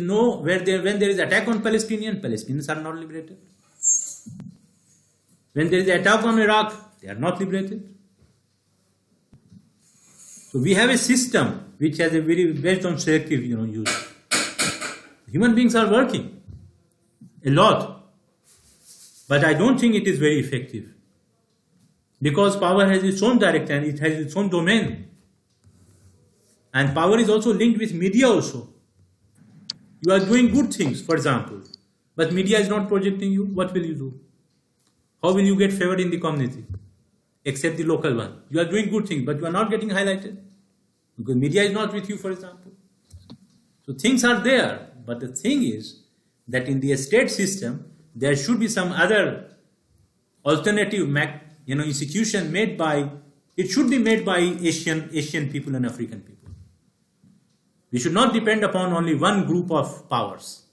Speaker 1: attack on Palestinians are not liberated. When there is attack on Iraq, they are not liberated. So we have a system which has a very based on selective, use. Human beings are working a lot, but I don't think it is very effective because power has its own direct and it has its own domain, and power is also linked with media also. You are doing good things, for example, but media is not projecting you. What will you do? How will you get favored in the community? Except the local one. You are doing good things, but you are not getting highlighted because media is not with you, for example. So things are there, but the thing is that in the state system, there should be some other alternative, institution made by. It should be made by Asian people and African people. We should not depend upon only one group of powers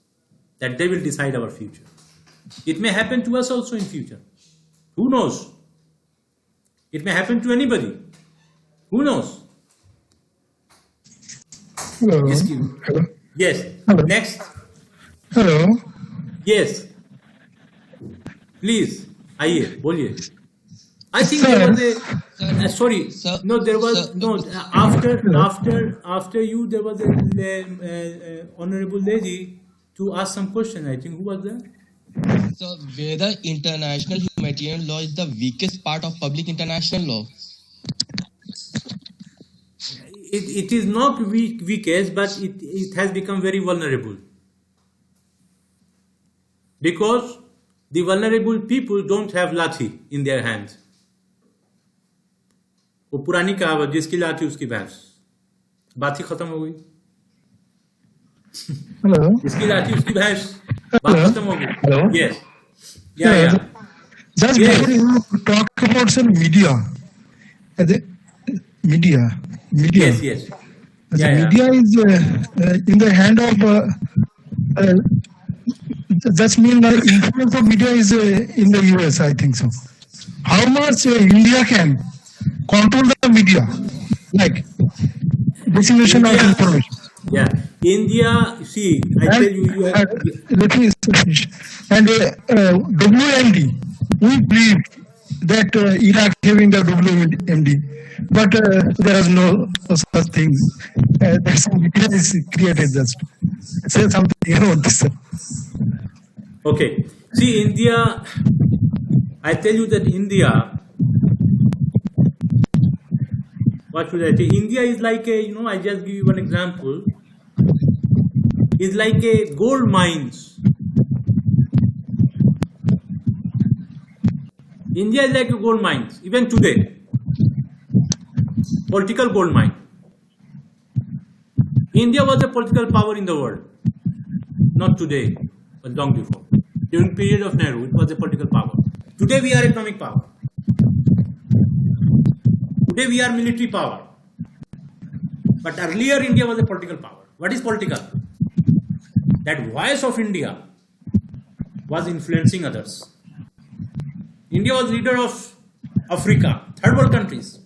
Speaker 1: that they will decide our future. It may happen to us also in future. Who knows? It may happen to anybody. Who knows?
Speaker 4: Hello.
Speaker 1: Hello. Yes.
Speaker 4: Hello.
Speaker 1: Next.
Speaker 4: Hello.
Speaker 1: Yes. Please. आइए बोलिए. I think there was a sorry. No, there was no after you there was a honorable lady to ask some question. I think who was that?
Speaker 9: So whether international humanitarian law is the weakest part of public international law?
Speaker 1: It is not weakest, but it has become very vulnerable. Because the vulnerable people don't have lathi in their hands. वो पुरानी कहावत जिसकी लाठी उसकी भैंस बात ही खत्म हो गई.
Speaker 4: Hello.
Speaker 1: जिसकी लाठी उसकी भैंस बात खत्म हो गई.
Speaker 4: Hello.
Speaker 1: Yes. Yeah.
Speaker 4: Just
Speaker 1: Yes.
Speaker 4: before you talk about some media. Media.
Speaker 1: Yes.
Speaker 4: The media is in the hand of. That means the influence of media is in the US. I think so. How much India can control the media, like dissemination of information?
Speaker 1: Yeah. India. See, I tell you.
Speaker 4: Let me finish. And WMD, we believe that Iraq having the WMD, but there is no such thing. That's media is created. Just say something about this.
Speaker 1: Okay. See, India. I tell you that India. What should I say? India is like a. I just give you one example. Is like a gold mines. India is like a gold mines, even today. Political gold mine. India was a political power in the world. Not today, but long before. During period of Nehru, it was a political power. Today we are economic power. Today we are military power. But earlier India was a political power. What is political? That voice of India was influencing others. India was leader of Africa, third world countries.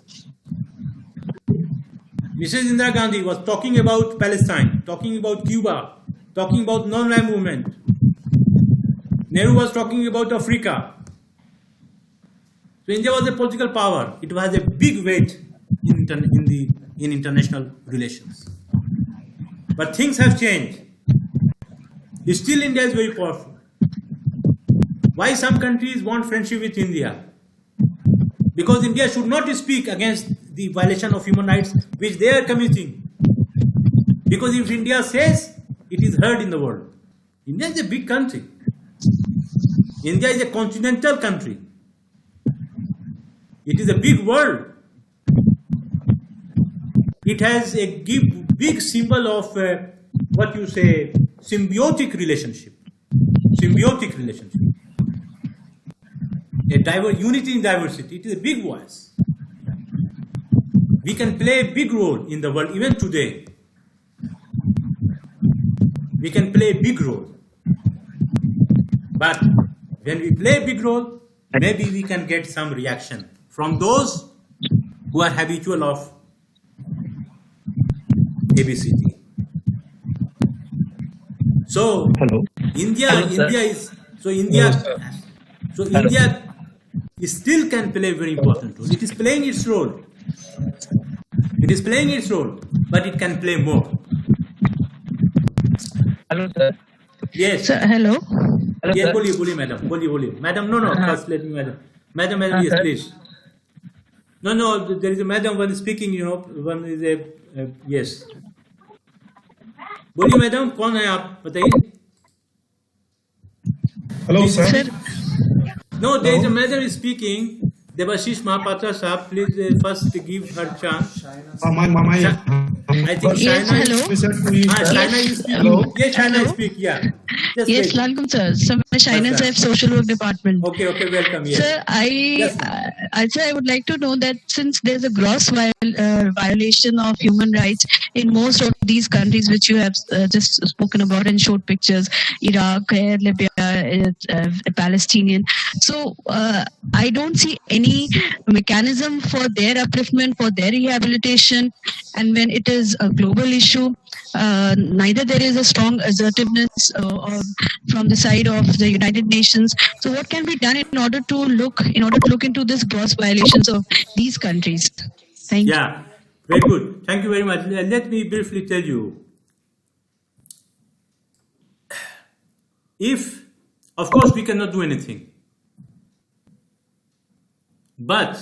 Speaker 1: Mrs. Indira Gandhi was talking about Palestine, talking about Cuba, talking about non-violent movement. Nehru was talking about Africa. So India was a political power. It was a big weight in international relations. But things have changed. Still India is very powerful. Why some countries want friendship with India? Because India should not speak against the violation of human rights which they are committing. Because if India says, it is heard in the world. India is a big country. India is a continental country. It is a big world. It has a big symbol of symbiotic relationship. Symbiotic relationship. Unity in diversity. It is a big voice. We can play a big role in the world even today. We can play a big role. But when we play a big role, maybe we can get some reaction from those who are habitual of ABCD. So
Speaker 2: Hello.
Speaker 1: India still can play a very important role. It is playing its role. It is playing its role, but it can play more.
Speaker 2: Hello, sir.
Speaker 1: Yes.
Speaker 3: Sir, hello.
Speaker 2: Hello,
Speaker 1: Yes,
Speaker 2: sir.
Speaker 1: बोलिए madam. Madam, no. First let me madam. Madam, yes,
Speaker 2: sir.
Speaker 1: please. No. There is a madam one is speaking. One is a yes. बोलिए madam, कौन है आप बताइए?
Speaker 4: Hello, sir.
Speaker 3: Sir,
Speaker 1: No, there is a madam is speaking. Devashish Mahapatra Sahab, please first give her chance. I think
Speaker 3: yes,
Speaker 1: Shaina.
Speaker 3: hello.
Speaker 1: Shaina is speaking. Yes, Shaina
Speaker 3: Hello.
Speaker 1: speak. Yeah. Just
Speaker 3: Yes,
Speaker 1: wait.
Speaker 3: Lalgum sir. So, my Shaina
Speaker 1: Sir.
Speaker 3: Saif, Social Work Department.
Speaker 1: Okay, welcome. Yes.
Speaker 3: Sir, I would like to know that since there's a gross violation of human rights in most of these countries which you have just spoken about and showed pictures, Iraq, Libya, Palestinian. So I don't see any mechanism for their upliftment, for their rehabilitation, and when it is a global issue, neither there is a strong assertiveness from the side of the United Nations. So what can be done in order to look into this gross violations of these countries? Thank you.
Speaker 1: Yeah, very good. Thank you very much. Let me briefly tell you. Of course, we cannot do anything. But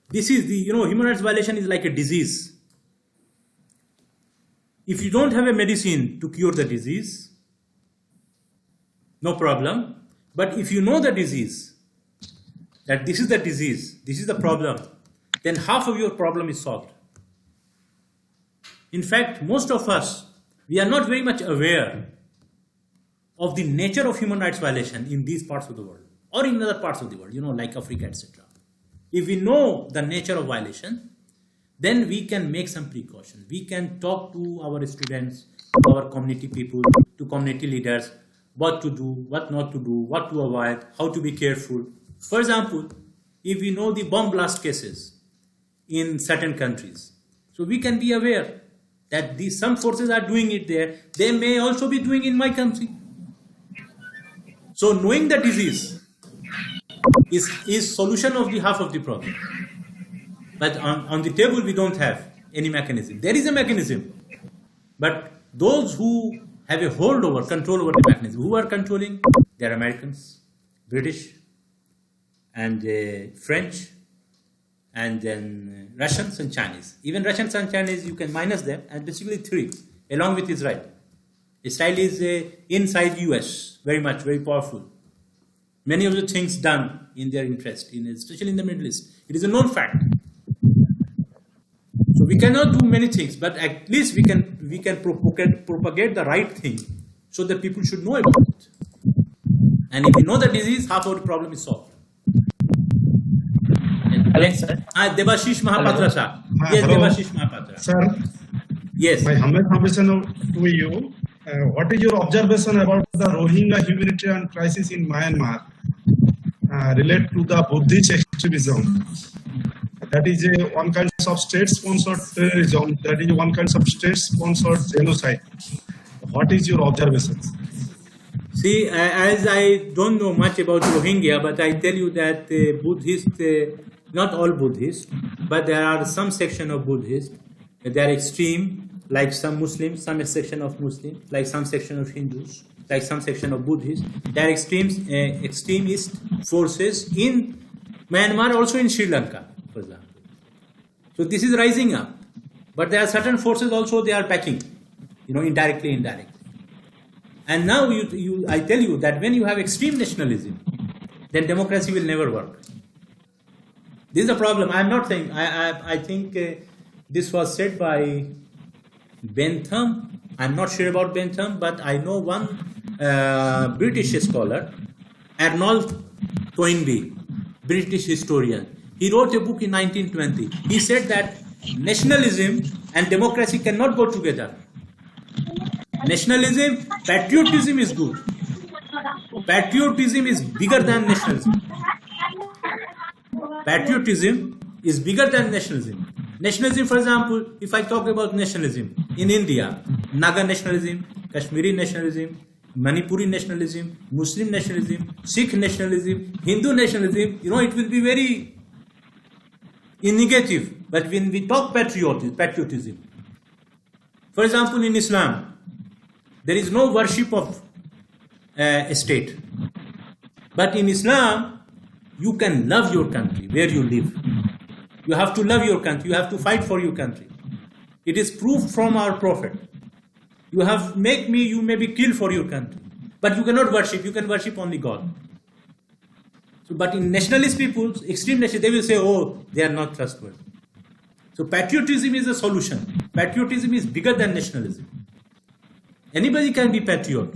Speaker 1: this is human rights violation is like a disease. If you don't have a medicine to cure the disease, no problem. But if you know the disease, that this is the disease, this is the problem, then half of your problem is solved. In fact, most of us, we are not very much aware of the nature of human rights violation in these parts of the world or in other parts of the world, like Africa, etc. If we know the nature of violation, then we can make some precaution. We can talk to our students, to our community people, to community leaders, what to do, what not to do, what to avoid, how to be careful. For example, if we know the bomb blast cases in certain countries, so we can be aware that some forces are doing it there, they may also be doing in my country. So knowing the disease is solution of the half of the problem. But on the table, we don't have any mechanism. There is a mechanism. But those who have a hold over, control over the mechanism, who are controlling? They are Americans, British, and French, and then Russians and Chinese. Even Russians and Chinese, you can minus them, and basically three, along with Israel. Israel is inside US, very powerful. Many of the things done in their interest, especially in the Middle East. It is a known fact. So we cannot do many things, but at least we can propagate the right thing so that people should know about it. And if we know the disease, half of the problem is solved.
Speaker 2: Hello, sir.
Speaker 1: Devashish Mahapatra, sir. Yes,
Speaker 4: Hello.
Speaker 1: Devashish Mahapatra.
Speaker 4: Sir,
Speaker 1: Yes.
Speaker 4: my humble submission to you. What is your observation about the Rohingya humanitarian crisis in Myanmar related to the Buddhist extremism? That is one kind of state-sponsored terrorism. That is one kind of state-sponsored genocide. What is your observation?
Speaker 1: See, as I don't know much about Rohingya, but I tell you that Buddhist, not all Buddhists, but there are some section of Buddhists. They are extreme, like some Muslims, some section of Muslims, like some section of Hindus, like some section of Buddhists. There are extremist forces in Myanmar, also in Sri Lanka, for example. So this is rising up. But there are certain forces also they are backing, indirectly. And now I tell you that when you have extreme nationalism, then democracy will never work. This is the problem. I am not saying, I think this was said by Bentham. I am not sure about Bentham, but I know one British scholar, Arnold Toynbee, British historian. He wrote a book in 1920. He said that nationalism and democracy cannot go together. Nationalism, patriotism is good. patriotism is bigger than nationalism. Patriotism is bigger than nationalism. Nationalism, for example, if I talk about nationalism in India, Naga nationalism, Kashmiri nationalism, Manipuri nationalism, Muslim nationalism, Sikh nationalism, Hindu nationalism, it will be very negative. But when we talk patriotism, for example, in Islam, there is no worship of a state. But in Islam, you can love your country where you live. You have to love your country. You have to fight for your country. It is proof from our Prophet. You may be killed for your country. But you cannot worship. You can worship only God. So, but in nationalist people, extreme nationalists, they will say, oh, they are not trustworthy. So patriotism is a solution. Patriotism is bigger than nationalism. Anybody can be patriot.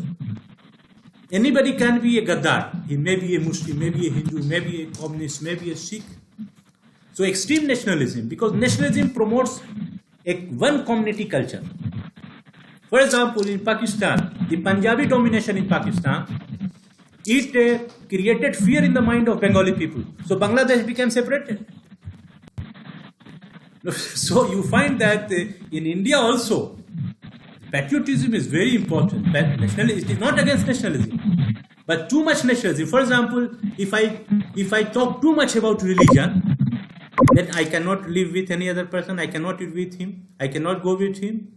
Speaker 1: Anybody can be a Gaddar. He may be a Muslim, maybe a Hindu, maybe a communist, maybe a Sikh. So extreme nationalism, because nationalism promotes one community culture. For example, in Pakistan, the Punjabi domination in Pakistan, it created fear in the mind of Bengali people. So Bangladesh became separated. So you find that in India also, patriotism is very important. Nationalism, it is not against nationalism, but too much nationalism. For example, if I talk too much about religion, then I cannot live with any other person. I cannot live with him. I cannot go with him.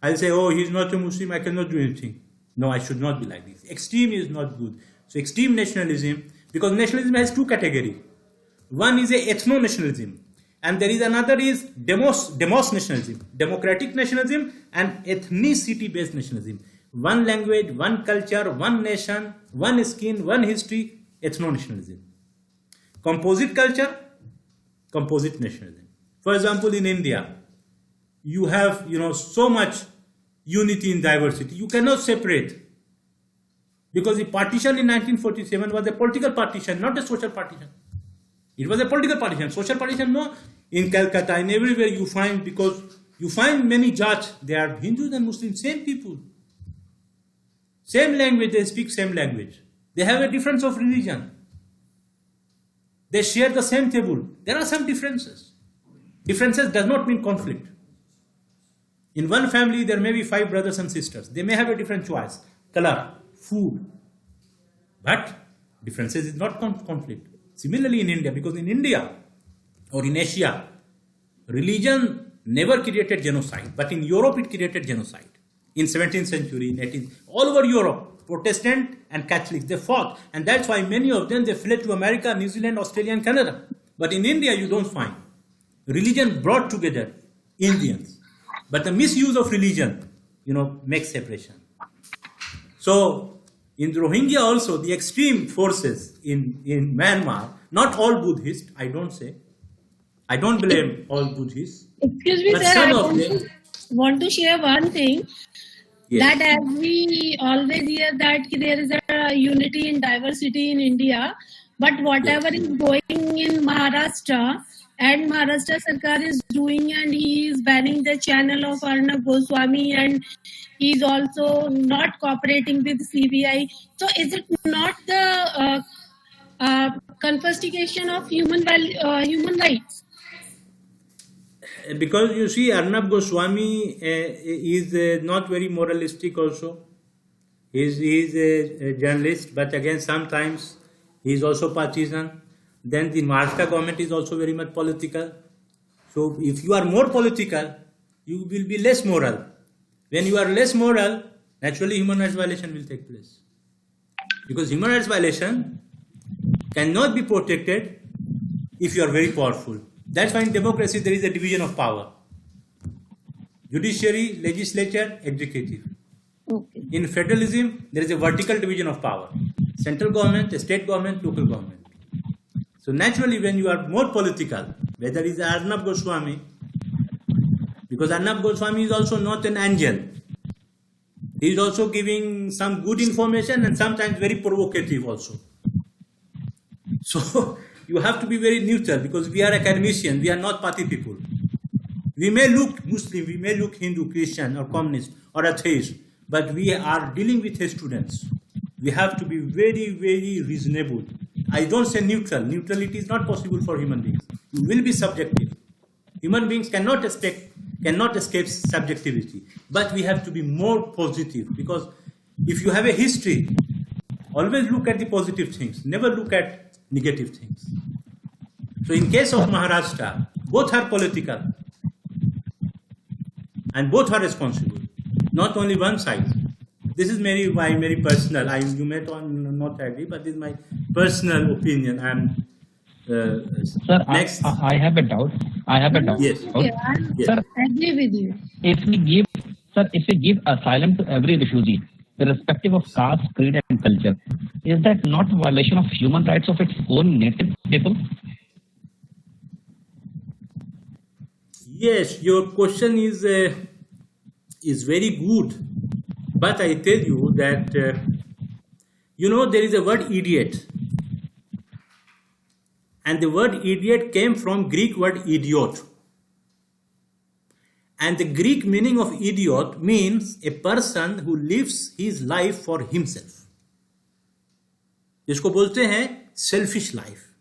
Speaker 1: I'll say, oh, he's not a Muslim. I cannot do anything. No, I should not be like this. Extreme is not good. So extreme nationalism, because nationalism has two categories. One is a ethno-nationalism, and there is another is demos nationalism, democratic nationalism, and ethnicity-based nationalism. One language, one culture, one nation, one skin, one history, ethno-nationalism. Composite culture, composite nationalism. For example, in India, you have so much unity in diversity. You cannot separate, because the partition in 1947 was a political partition, not a social partition. It was a political partition. Social partition, no. In Calcutta and everywhere you find, because you find many Jats, they are Hindus and Muslims, same people. Same language, they speak same language. They have a difference of religion. They share the same table. There are some differences. Differences does not mean conflict. In one family, there may be 5 brothers and sisters. They may have a different choice, color, food. But differences is not conflict. Similarly in India, because in India or in Asia, religion never created genocide, but in Europe it created genocide. In 17th century, in 18th, all over Europe, Protestant and Catholics, they fought. And that's why many of them, they fled to America, New Zealand, Australia and Canada. But in India, you don't find. Religion brought together Indians. But the misuse of religion, makes separation. So, in Rohingya also, the extreme forces in Myanmar, not all Buddhists, I don't say. I don't blame all Buddhists.
Speaker 10: Excuse me, sir, I want to share one thing.
Speaker 1: Yes.
Speaker 10: That as we always hear that there is a unity in diversity in India, but whatever is going in Maharashtra, and Maharashtra Sarkar is doing, and he is banning the channel of Arnab Goswami, and he is also not cooperating with CBI. So is it not the confiscation of human rights?
Speaker 1: Because you see, Arnab Goswami is not very moralistic also. He is a journalist, but again sometimes he is also partisan. Then the Maharashtra government is also very much political. So if you are more political, you will be less moral. When you are less moral, naturally human rights violation will take place. Because human rights violation cannot be protected if you are very powerful. That's why in democracy there is a division of power. Judiciary, legislature, executive.
Speaker 10: Okay.
Speaker 1: In federalism, there is a vertical division of power. Central government, state government, local government. So naturally when you are more political, whether it is Arnab Goswami, because Arnab Goswami is also not an angel. He is also giving some good information and sometimes very provocative also. So you have to be very neutral, because we are academicians, we are not party people. We may look Muslim, we may look Hindu, Christian or communist or atheist, but we are dealing with students. we have to be very, very reasonable. I don't say neutral. Neutrality is not possible for human beings. It will be subjective. Human beings cannot escape subjectivity. But we have to be more positive, because if you have a history, always look at the positive things. Never look at negative things. So in case of Maharashtra, both are political and both are responsible. Not only one side. This is very personal. You may not agree, but this is my personal opinion.
Speaker 2: Sir,
Speaker 1: next.
Speaker 2: I have a doubt.
Speaker 1: Yes.
Speaker 10: Okay, I
Speaker 2: Sir,
Speaker 10: agree with you.
Speaker 2: if we give asylum to every refugee, irrespective of caste, creed, and culture, is that not a violation of human rights of its own native people?
Speaker 1: Yes, your question is very good, but I tell you that there is a word idiot, and the word idiot came from Greek word idiot, and the Greek meaning of idiot means a person who lives his life for himself. जिसको बोलते हैं selfish life.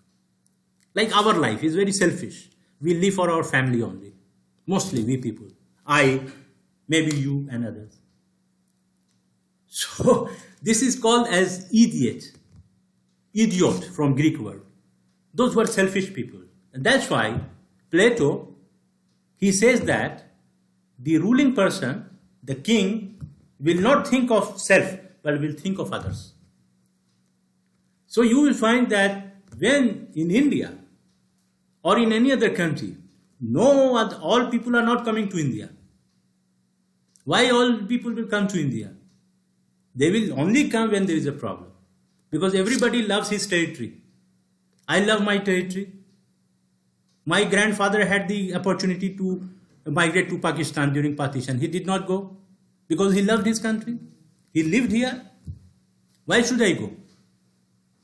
Speaker 1: Like our life is very selfish. We live for our family only. Mostly we people. I, maybe you and others. So this is called as idiot. Idiot from Greek word. Those were selfish people. And that's why Plato, he says that the ruling person, the king, will not think of self, but will think of others. So you will find that when in India or in any other country, all people are not coming to India. Why all people will come to India? They will only come when there is a problem. Because everybody loves his territory. I love my territory. My grandfather had the opportunity to migrate to Pakistan during partition. He did not go because he loved his country. He lived here. Why should I go?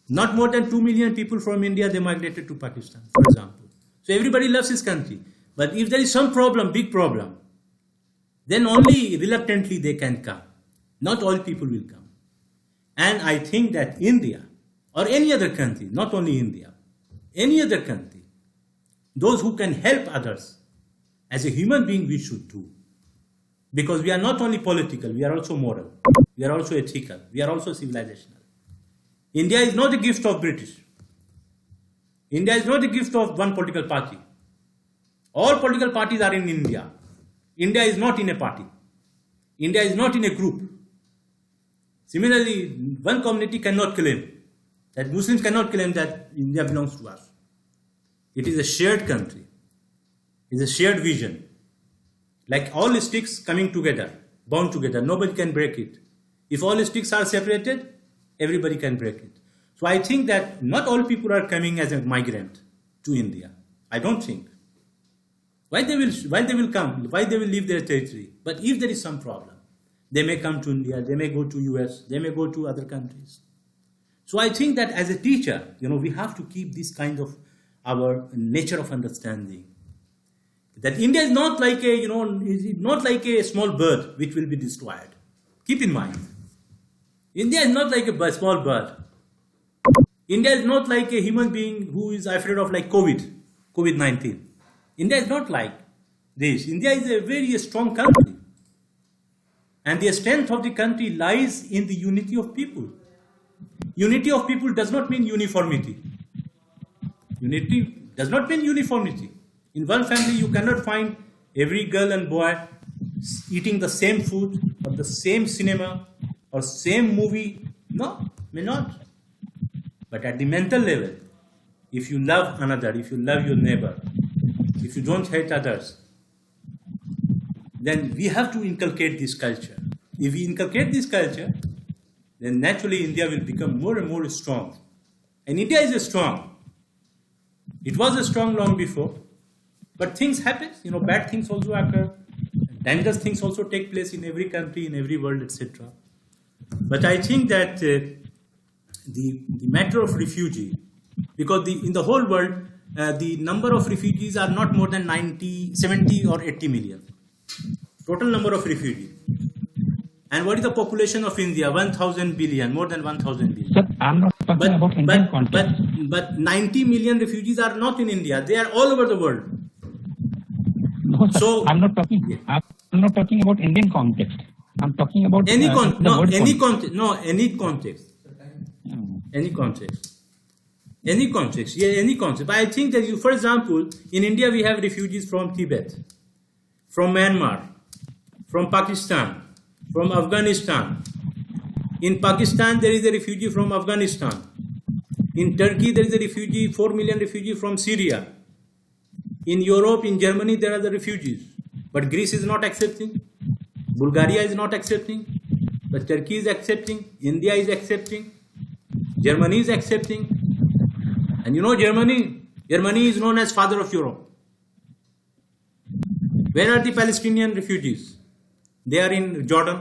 Speaker 1: Not more than 2 million people from India, they migrated to Pakistan, for example. So everybody loves his country. But if there is some problem, big problem, then only reluctantly they can come. Not all people will come. And I think that India or any other country, not only India, any other country, those who can help others, as a human being we should do. Because we are not only political, we are also moral, we are also ethical, we are also civilizational. India is not a gift of British. India is not a gift of one political party. All political parties are in India. India is not in a party. India is not in a group. Similarly, one community cannot claim that Muslims cannot claim that India belongs to us. It is a shared country. It is a shared vision. Like all sticks coming together, bound together, nobody can break it. If all sticks are separated, everybody can break it. So I think that not all people are coming as a migrant to India. I don't think. Why they will come? Why they will leave their territory? But if there is some problem, they may come to India, they may go to US, they may go to other countries. So I think that as a teacher, we have to keep this kind of our nature of understanding. That India is not like not like a small bird which will be destroyed. Keep in mind. India is not like a small bird. India is not like a human being who is afraid of like COVID-19. India is not like this. India is a very strong country. And the strength of the country lies in the unity of people. Unity of people does not mean uniformity. Unity does not mean uniformity. In one family, you cannot find every girl and boy eating the same food or the same cinema or same movie. No, may not. But at the mental level, if you love another, if you love your neighbor, if you don't hate others, then we have to inculcate this culture. If we inculcate this culture, then naturally India will become more and more strong. And India is strong. It was strong long before. But things happen, bad things also occur. Dangerous things also take place in every country, in every world, etc. But I think that the matter of refugee, because in the whole world, the number of refugees are not more than 70 or 80 million. Total number of refugees. And what is the population of India? 1,000 billion, more than 1,000 billion.
Speaker 2: Sir, I'm not talking about Indian context.
Speaker 1: But 90 million refugees are not in India. They are all over the world.
Speaker 2: No, sir,
Speaker 1: So-
Speaker 2: I'm not talking about Indian context. I'm talking about
Speaker 1: Any
Speaker 2: the
Speaker 1: context.
Speaker 2: world
Speaker 1: Any
Speaker 2: context.
Speaker 1: context. No, any context. Any context. Any context. Yeah, any context. But I think that for example, in India we have refugees from Tibet, from Myanmar, from Pakistan, from Afghanistan. In Pakistan, there is a refugee from Afghanistan. In Turkey, there is a refugee, 4 million refugee from Syria. In Europe, in Germany, there are the refugees. But Greece is not accepting. Bulgaria is not accepting. But Turkey is accepting. India is accepting. Germany is accepting. And you know Germany is known as father of Europe. Where are the Palestinian refugees? They are in Jordan.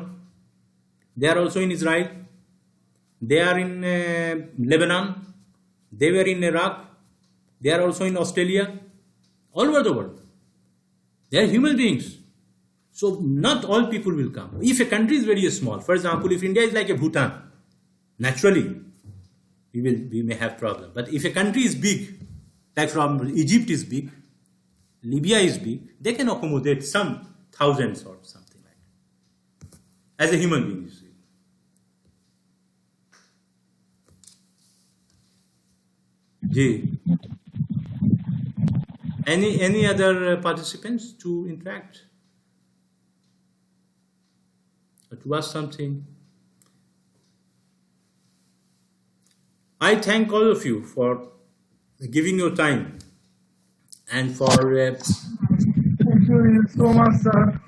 Speaker 1: They are also in Israel. They are in Lebanon. They were in Iraq. They are also in Australia. All over the world. They are human beings. So not all people will come. If a country is very small, for example, if India is like a Bhutan, naturally we may have problem. But if a country is big, like from Egypt is big, Libya is big, they can accommodate some thousands or something like that. As a human being, you see. Ji. Any other participants to interact? Or to ask something? I thank all of you for giving your time and for
Speaker 4: Thank you so much, sir.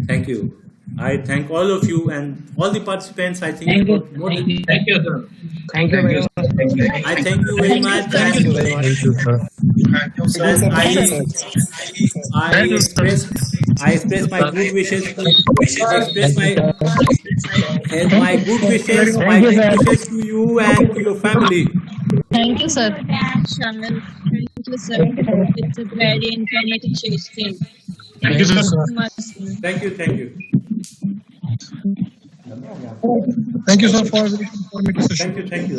Speaker 1: thank you. I thank all of you and all the participants. I think
Speaker 2: Thank you.
Speaker 1: more than-
Speaker 2: Thank you, sir.
Speaker 5: Thank you very much.
Speaker 1: I thank you very much.
Speaker 5: Thank you very much.
Speaker 4: Thank you, sir.
Speaker 1: And I express my good wishes. Express my good wishes to you and to your family.
Speaker 3: Thank you, sir.
Speaker 10: Shamil. Thank you, sir. It's a very informative session.
Speaker 4: Thank you, sir.
Speaker 10: so much.
Speaker 1: Thank you.
Speaker 4: Thank you, sir, for the informative session.
Speaker 1: Thank you.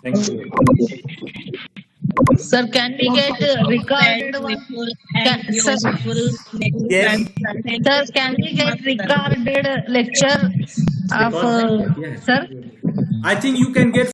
Speaker 1: Thank you.
Speaker 3: Sir, can we get recorded one? Sir,
Speaker 1: Yes.
Speaker 3: sir, can we get recorded lecture of
Speaker 1: Yes.
Speaker 3: sir?
Speaker 1: I think you can get